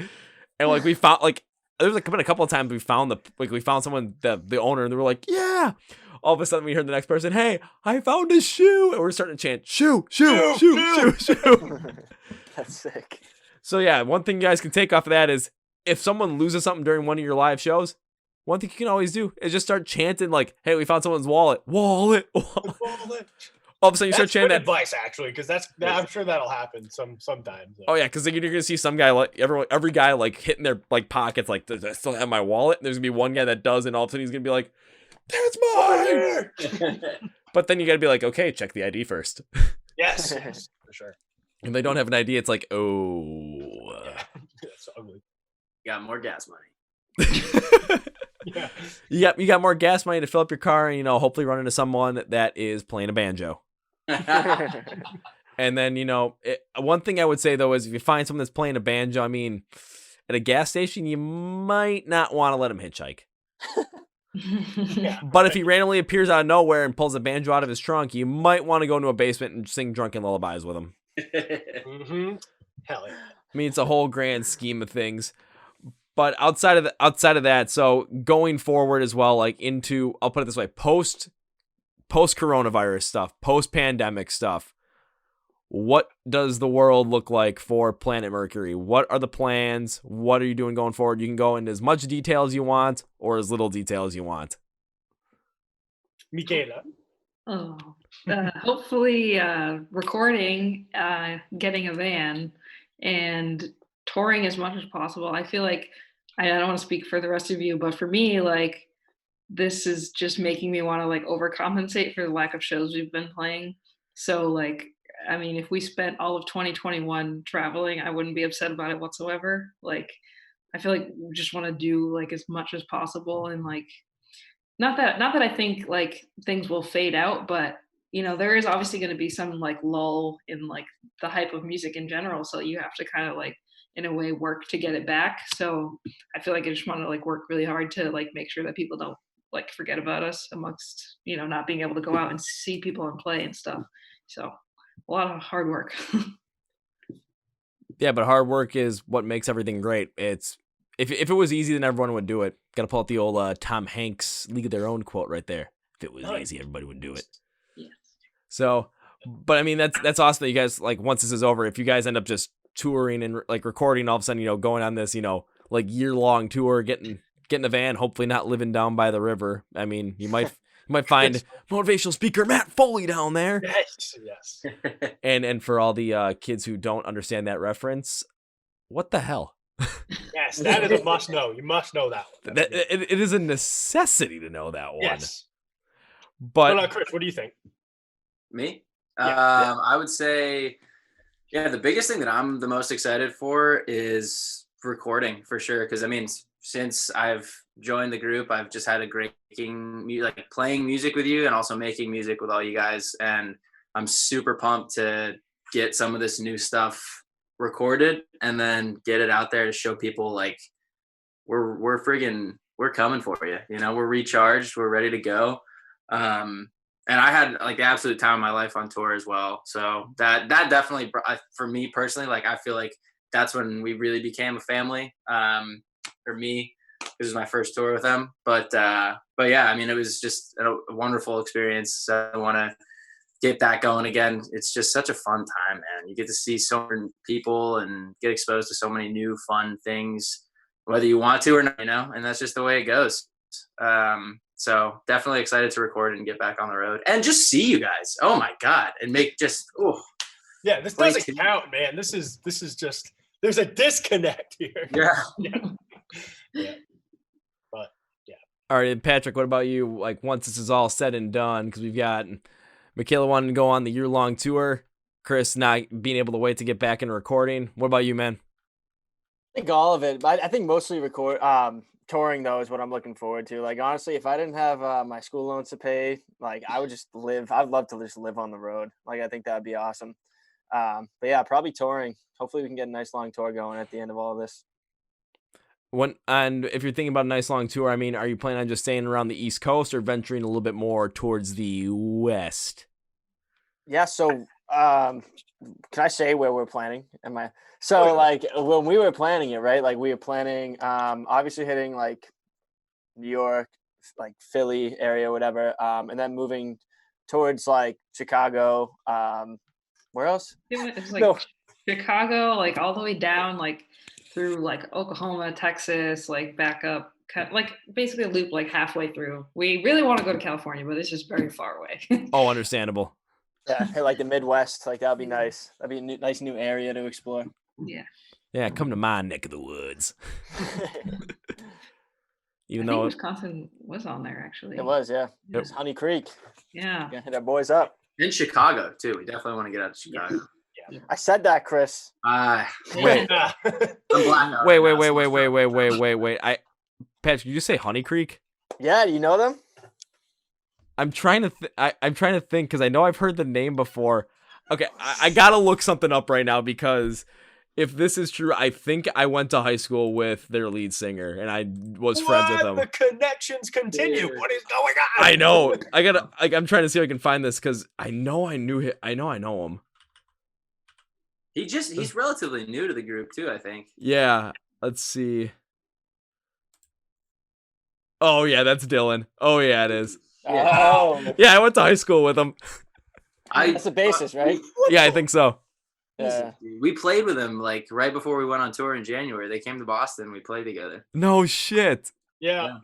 and like we found like there's like been a couple of times we found someone, the owner, and they were like, yeah. All of a sudden we heard the next person, hey, I found a shoe, and we're starting to chant shoe. That's sick. So yeah, one thing you guys can take off of that is if someone loses something during one of your live shows, one thing you can always do is just start chanting like, hey, we found someone's wallet. All of a sudden you start chanting that. Advice, actually, because I'm sure that'll happen sometimes. Oh yeah, because you're gonna see some guy like every guy like hitting their like pockets like, does I still have my wallet? And there's gonna be one guy that does, and all of a sudden he's gonna be like, that's mine. But then you gotta be like, okay, check the ID first. Yes, for sure. If they don't have an ID, it's like, oh, That's ugly. Got more gas money. Yeah. you got more gas money to fill up your car, and hopefully run into someone that is playing a banjo. And then one thing I would say though is if you find someone that's playing a banjo, I mean, at a gas station, you might not want to let him hitchhike. Yeah, But if he randomly appears out of nowhere and pulls a banjo out of his trunk, you might want to go into a basement and sing drunken lullabies with him. Hell yeah. I mean, it's a whole grand scheme of things. But outside of that, so going forward as well, like into, I'll put it this way, post coronavirus stuff, post pandemic stuff, what does the world look like for Planet Mercury? What are the plans? What are you doing going forward? You can go into as much detail as you want or as little detail as you want. Michaela. Hopefully recording, getting a van, and touring as much as possible. I feel like I don't want to speak for the rest of you, but for me, like this is just making me want to like overcompensate for the lack of shows we've been playing. So like, I mean, if we spent all of 2021 traveling, I wouldn't be upset about it whatsoever. Like, I feel like we just want to do like as much as possible, and like not that I think like things will fade out, but there is obviously going to be some like lull in like the hype of music in general. So you have to kind of like in a way work to get it back. So I feel like I just want to like work really hard to like make sure that people don't like forget about us amongst not being able to go out and see people and play and stuff. So a lot of hard work. Yeah, but hard work is what makes everything great. It's if it was easy, then everyone would do it. Got to pull out the old Tom Hanks League of Their Own quote right there. If it was easy, everybody would do it. Yes. So, but I mean, that's awesome that you guys, like, once this is over, if you guys end up just touring and like recording, all of a sudden, going on this, like year-long tour, getting the van, hopefully not living down by the river. I mean, you might find motivational speaker Matt Foley down there. Yes. And for all the kids who don't understand that reference, what the hell? Yes, that is a must know. You must know that one. It is a necessity to know that one. Yes. But Chris, what do you think? Me? Yeah. I would say, the biggest thing that I'm the most excited for is recording for sure. Because I mean, since I've joined the group, I've just had a great playing music with you and also making music with all you guys. And I'm super pumped to get some of this new stuff recorded and then get it out there to show people like we're coming for you. We're recharged, we're ready to go. And I had like the absolute time of my life on tour as well. So that definitely, for me personally, like I feel like that's when we really became a family. For me, this is my first tour with them. But yeah, I mean, it was just a wonderful experience. So I want to get that going again. It's just such a fun time, man. You get to see so many people and get exposed to so many new fun things, whether you want to or not, and that's just the way it goes. So definitely excited to record and get back on the road and just see you guys. Oh my God. And make just, yeah, this doesn't count, man. This is just, there's a disconnect here. Yeah. Yeah. But yeah. All right, and Patrick, what about you? Like, once this is all said and done, because we've got Michaela wanting to go on the year-long tour, Chris not being able to wait to get back into recording. What about you, man? I think all of it. I think mostly touring though is what I'm looking forward to. Like honestly, if I didn't have my school loans to pay, like I would just live. I'd love to just live on the road. Like I think that'd be awesome. But yeah, probably touring. Hopefully we can get a nice long tour going at the end of all of this. And if you're thinking about a nice long tour, I mean, are you planning on just staying around the East Coast or venturing a little bit more towards the West? Yeah. So can I say where we're planning? Like when we were planning it, right? Like we were planning, obviously hitting like New York, like Philly area, whatever. And then moving towards like Chicago. Where else? It's like Chicago, like all the way down, like through like Oklahoma, Texas, like back up, like basically a loop like halfway through. We really want to go to California, but it's just very far away. Oh, understandable. Yeah, like the Midwest, like that'd be nice. That'd be a nice new area to explore. Yeah, come to my neck of the woods. Even though Wisconsin was on there, actually. It was, yeah. It was Honey Creek. Yeah. Hit our boys up. In Chicago too. We definitely want to get out to Chicago. Yeah. I said that, Chris. Wait. I'm Wait. Patrick, did you just say Honey Creek? Yeah, do you know them? I'm trying to think because I know I've heard the name before. Okay, I gotta look something up right now because if this is true, I think I went to high school with their lead singer and I was friends with him. The connections continue. What is going on? I know. I'm trying to see if I can find this because I know I knew him. I know him. He's relatively new to the group too, I think. Yeah. Let's see. Oh yeah, that's Dylan. Oh yeah, it is. Oh. Yeah, I went to high school with him. That's the basis, right? Yeah, I think so. Yeah. We played with them like right before we went on tour in January. They came to Boston. We played together. No shit. Yeah.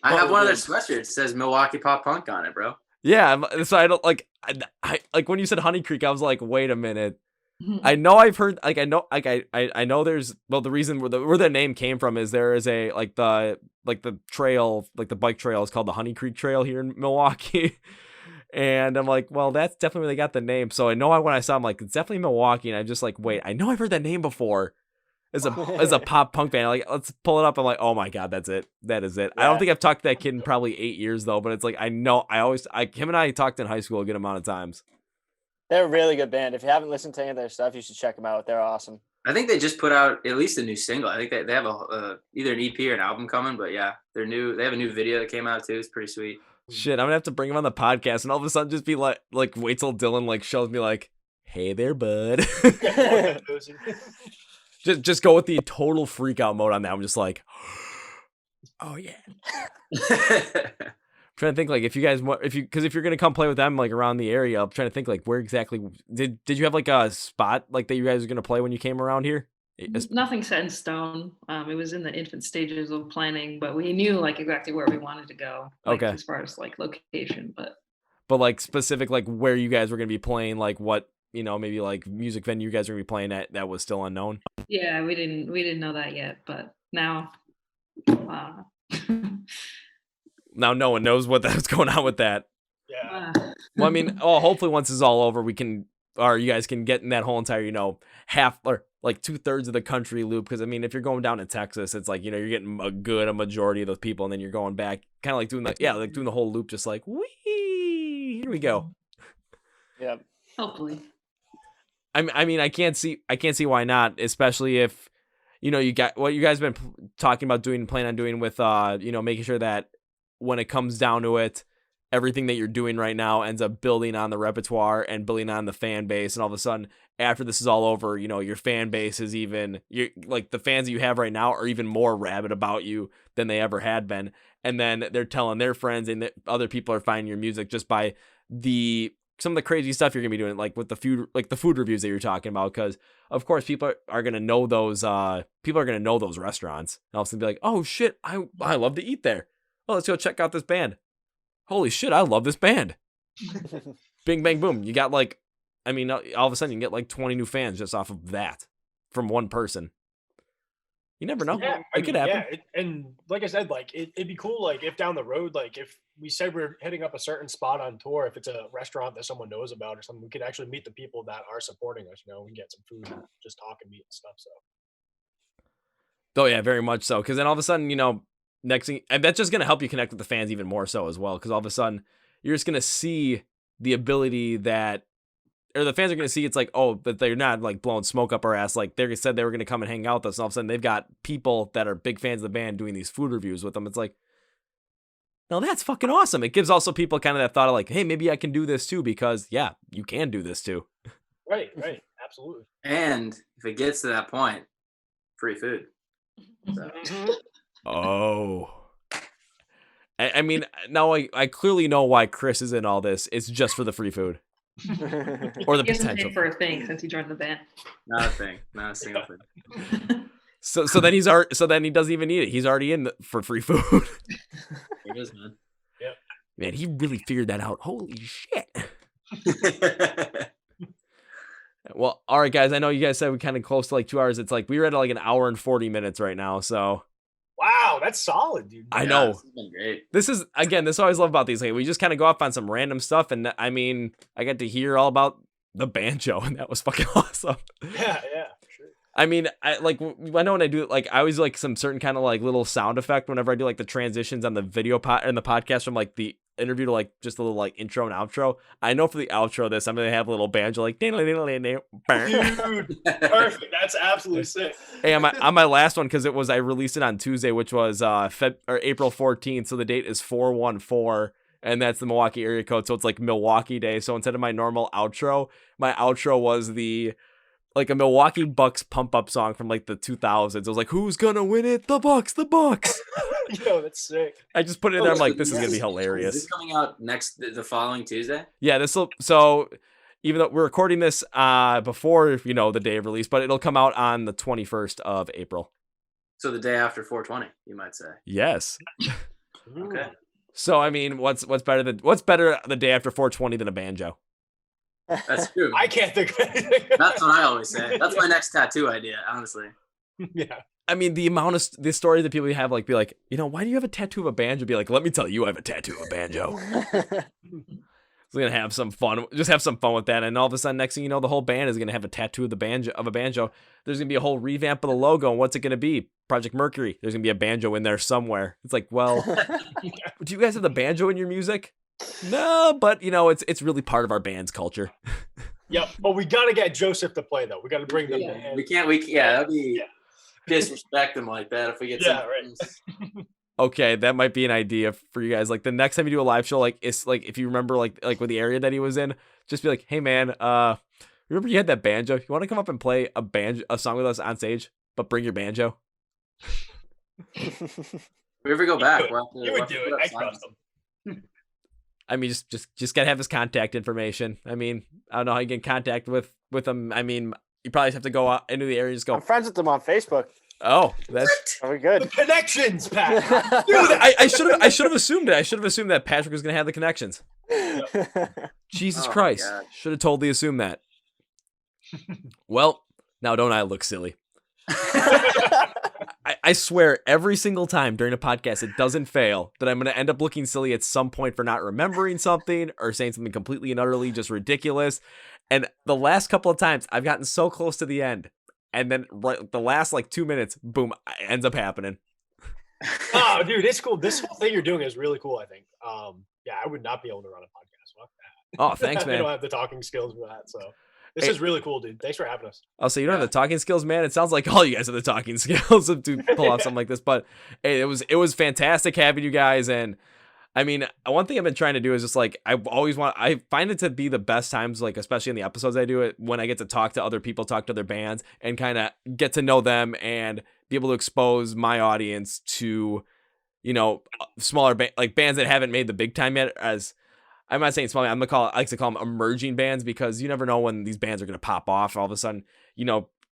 I have one of their sweatshirts. It says Milwaukee Pop Punk on it, bro. Yeah, so I don't like. I like when you said Honey Creek. I was like, wait a minute. I know I've heard like I know there's the reason where the name came from is there is a the trail, like the bike trail is called the Honey Creek Trail here in Milwaukee. And I'm like, well, that's definitely where they got the name. So I know when I saw, I'm like, it's definitely Milwaukee. And I'm just like, wait, I know I've heard that name before as a pop punk band. Like, let's pull it up. I'm like, oh my God, that's it. That is it. Yeah. I don't think I've talked to that kid in probably 8 years though, but it's like, I know him and I talked in high school a good amount of times. They're a really good band. If you haven't listened to any of their stuff, you should check them out. They're awesome. I think they just put out at least a new single. I think they have either an EP or an album coming, but yeah, they're new. They have a new video that came out too. It's pretty sweet. Shit, I'm gonna have to bring him on the podcast and all of a sudden just be like wait till Dylan like shows me like, hey there, bud. just go with the total freak out mode on that. I'm just like, oh yeah. I'm trying to think like if you're gonna come play with them like around the area, I'm trying to think like where exactly did you have like a spot like that you guys were gonna play when you came around here? Nothing set in stone. It was in the infant stages of planning, but we knew like exactly where we wanted to go. Like, okay. As far as like location, but like specific like where you guys were gonna be playing, like what maybe like music venue you guys were gonna be playing at that was still unknown. Yeah, we didn't know that yet, but now. Now no one knows what's going on with that. Yeah. Well, I mean, hopefully once this is all over, you guys can get in that whole entire, half or like 2/3 of the country loop. Because I mean, if you're going down to Texas, it's like you're getting a majority of those people, and then you're going back, kind of like doing doing the whole loop, just like wee. Here we go. Yeah. Hopefully. I mean, I can't see why not, especially if you got what you guys been talking about plan on doing with making sure that when it comes down to it, everything that you're doing right now ends up building on the repertoire and building on the fan base. And all of a sudden, after this is all over, your fan base is like the fans that you have right now are even more rabid about you than they ever had been. And then they're telling their friends and other people are finding your music just by some of the crazy stuff you're going to be doing, like with the food reviews that you're talking about. Cause of course people are going to know those restaurants. And all of a sudden be like, oh shit, I love to eat there. Oh, let's go check out this band. Holy shit, I love this band. Bing, bang, boom. You got all of a sudden you can get like 20 new fans just off of that from one person. You never know. Yeah, it could happen. Yeah, and like I said, like it'd be cool, like if down the road, like if we said we're hitting up a certain spot on tour, if it's a restaurant that someone knows about or something, we could actually meet the people that are supporting us. We can get some food and just talk and meet and stuff. So. Oh yeah, very much so. Because then all of a sudden, next thing, and that's just going to help you connect with the fans even more so as well. Because all of a sudden, you're just going to see the ability the fans are going to see it's like, oh, that they're not like blowing smoke up our ass. Like they said they were going to come and hang out with us. And all of a sudden, they've got people that are big fans of the band doing these food reviews with them. It's like, no, that's fucking awesome. It gives also people kind of that thought of like, hey, maybe I can do this too, because yeah, you can do this too. Right. Absolutely. And if it gets to that point, free food. So. Oh, I mean, now I clearly know why Chris is in all this. It's just for the free food or the potential for a thing since he joined the band. Not a thing, not a single thing. So then he doesn't even need it. He's already in for free food. It is, man. Yep. Man, he really figured that out. Holy shit. Well, all right, guys. I know you guys said we're kind of close to like 2 hours. It's like we're at like an hour and 40 minutes right now. So. Wow, that's solid, dude. I know. This has been great. This is I always love about these. Like, we just kind of go off on some random stuff, and I mean, I got to hear all about the banjo, and that was fucking awesome. Yeah, sure. I mean, I know when I do like I always like some certain kind of like little sound effect whenever I do like the transitions on the video and the podcast from like the interview to like just a little like intro and outro. I know for the outro of this, I'm gonna have a little banjo like dude, perfect. That's absolutely sick. Hey, on my last one, because I released it on Tuesday, which was April 14th, so the date is 4/14, and that's the Milwaukee area code, so it's like Milwaukee Day. So instead of my normal outro, my outro was like a Milwaukee Bucks pump up song from like the 2000s. It was like, who's gonna win it? The Bucks. Yo, that's sick. I just put it in there. I'm like, this is gonna be hilarious. Is this coming out the following Tuesday? Yeah, so even though we're recording this before the day of release, but it'll come out on the 21st of April. So the day after 420, you might say. Yes. Okay. So I mean, what's better the day after 420 than a banjo? That's true. I can't think of anything. That's what I always say. That's my next tattoo idea, honestly. Yeah. I mean, the amount of the stories that people have, like, be like, why do you have a tattoo of a banjo? Be like, let me tell you, I have a tattoo of a banjo. We're gonna have some fun. Just have some fun with that, and all of a sudden, next thing you know, the whole band is gonna have a tattoo of the banjo of a banjo. There's gonna be a whole revamp of the logo, and what's it gonna be? Project Mercury. There's gonna be a banjo in there somewhere. It's like, well, do you guys have the banjo in your music? No, but it's really part of our band's culture. Yep. But we gotta get Joseph to play though. We gotta bring them in. We can't. That'd be disrespect him like that if we get. Yeah, right. Okay, that might be an idea for you guys. Like the next time you do a live show, like it's like if you remember like with the area that he was in, just be like, hey man, remember you had that banjo? You want to come up and play a song with us on stage, but bring your banjo? If we ever go back, You would do it. I trust him. I mean, just gotta have his contact information. I mean, I don't know how you get in contact with him. I mean, you probably just have to go out into the area and just go. I'm friends with them on Facebook. Oh, that's Are we good? The connections, Pat. dude. I should have assumed it. I should have assumed that Patrick was gonna have the connections. Jesus Christ, should have totally assumed that. Well, now don't I look silly? I swear every single time during a podcast, it doesn't fail that I'm going to end up looking silly at some point for not remembering something or saying something completely and utterly just ridiculous. And the last couple of times I've gotten so close to the end, and then the last 2 minutes, boom, ends up happening. Oh, dude, it's cool. This whole thing you're doing is really cool, I think. Yeah, I would not be able to run a podcast. Fuck that. Oh, thanks, man. I don't have the talking skills for that, so. This is really cool, dude. Thanks for having us. I'll say you don't have the talking skills, man. It sounds like all you guys have the talking skills to pull off something like this. But hey, it was fantastic having you guys. And I mean, one thing I've been trying to do is just I find it to be the best times, especially in the episodes I do it, when I get to talk to other people, talk to other bands, and kind of get to know them and be able to expose my audience to, smaller bands that haven't made the big time yet. As I'm not saying small. I like to call them emerging bands, because you never know when these bands are going to pop off. All of a sudden,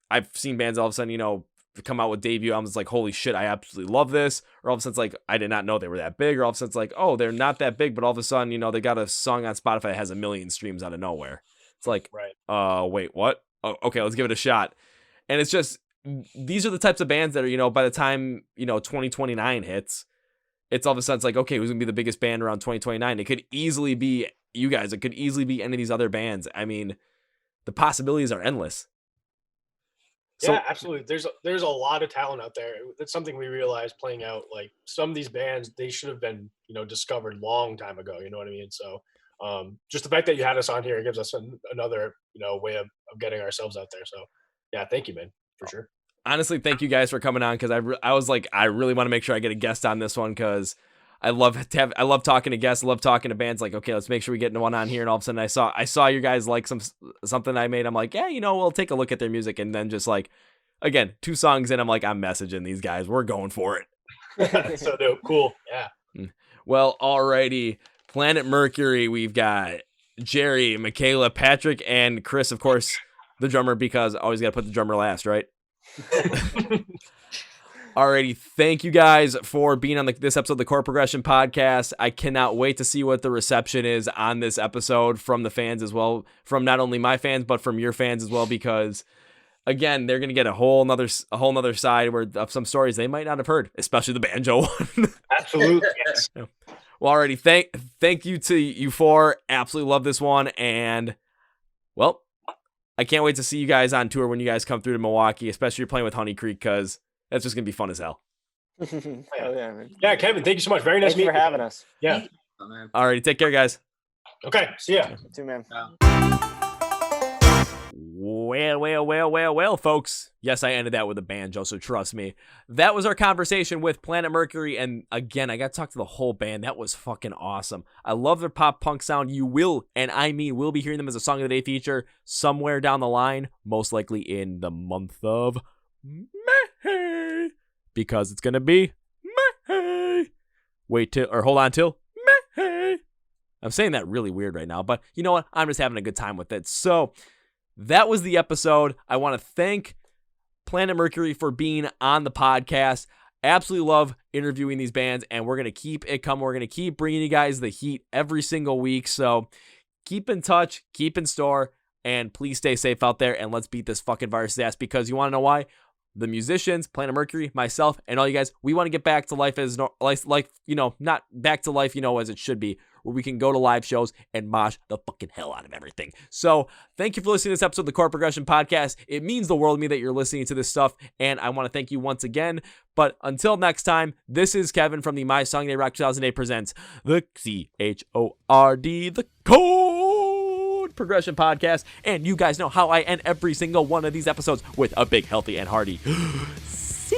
I've seen bands all of a sudden, come out with debut albums like, holy shit, I absolutely love this. Or all of a sudden it's like, I did not know they were that big. Or all of a sudden it's like, oh, they're not that big, but all of a sudden, they got a song on Spotify that has 1 million streams out of nowhere. It's like, right. Wait, what? Oh, okay, let's give it a shot. And it's just, these are the types of bands that are, by the time, 2029 hits, it's all of a sudden it's like, okay, who's gonna be the biggest band around 2029? It could easily be you guys. It could easily be any of these other bands. I mean, the possibilities are endless. So, yeah, absolutely. There's a lot of talent out there. It's something we realized playing out. Like some of these bands, they should have been, discovered long time ago. You know what I mean? So, just the fact that you had us on here gives us another, way of getting ourselves out there. So, yeah, thank you, man, for sure. Honestly, thank you guys for coming on, because I was like, I really want to make sure I get a guest on this one, because I love talking to guests. I love talking to bands. Like, okay, let's make sure we get one on here. And all of a sudden I saw you guys like something I made. I'm like, yeah, we'll take a look at their music. And then just again, 2 songs in, I'm like, I'm messaging these guys. We're going for it. So dope. Cool. Yeah. Well, alrighty. Planet Mercury. We've got Jerry, Michaela, Patrick, and Chris, of course, the drummer, because I always got to put the drummer last, right? Alrighty, thank you guys for being on this episode of the Chord Progression Podcast. I cannot wait to see what the reception is on this episode from the fans as well, from not only my fans but from your fans as well, because again, they're gonna get a whole nother side of some stories they might not have heard, especially the banjo one. Absolutely, yes. Well, alrighty, thank you to you four. Absolutely love this one, and well, I can't wait to see you guys on tour when you guys come through to Milwaukee, especially you're playing with Honey Creek, because that's just going to be fun as hell. Oh, yeah, man. Yeah, Kevin, thank you so much. Very nice meeting you. Thank you for having us. Yeah. All right, take care, guys. Okay, see ya. You too, man. Well, folks. Yes, I ended that with a banjo, so trust me. That was our conversation with Planet Mercury, and again, I got to talk to the whole band. That was fucking awesome. I love their pop-punk sound. You will, and I mean will, be hearing them as a Song of the Day feature somewhere down the line, most likely in the month of May, because it's gonna be May. Hold on till May. I'm saying that really weird right now, but you know what? I'm just having a good time with it. So that was the episode. I want to thank Planet Mercury for being on the podcast. Absolutely love interviewing these bands, and we're gonna keep it coming. We're gonna keep bringing you guys the heat every single week. So keep in touch, keep in store, and please stay safe out there, and let's beat this fucking virus's ass, because you want to know why? The musicians, Planet Mercury, myself, and all you guys, we want to get back to life as not back to life, as it should be, where we can go to live shows and mosh the fucking hell out of everything. So thank you for listening to this episode of the Chord Progression Podcast. It means the world to me that you're listening to this stuff, and I want to thank you once again. But until next time, this is Kevin from the My Song Day Rock 2008 presents the CHORD, the Chord Progression Podcast, and you guys know how I end every single one of these episodes with a big, healthy, and hearty. See.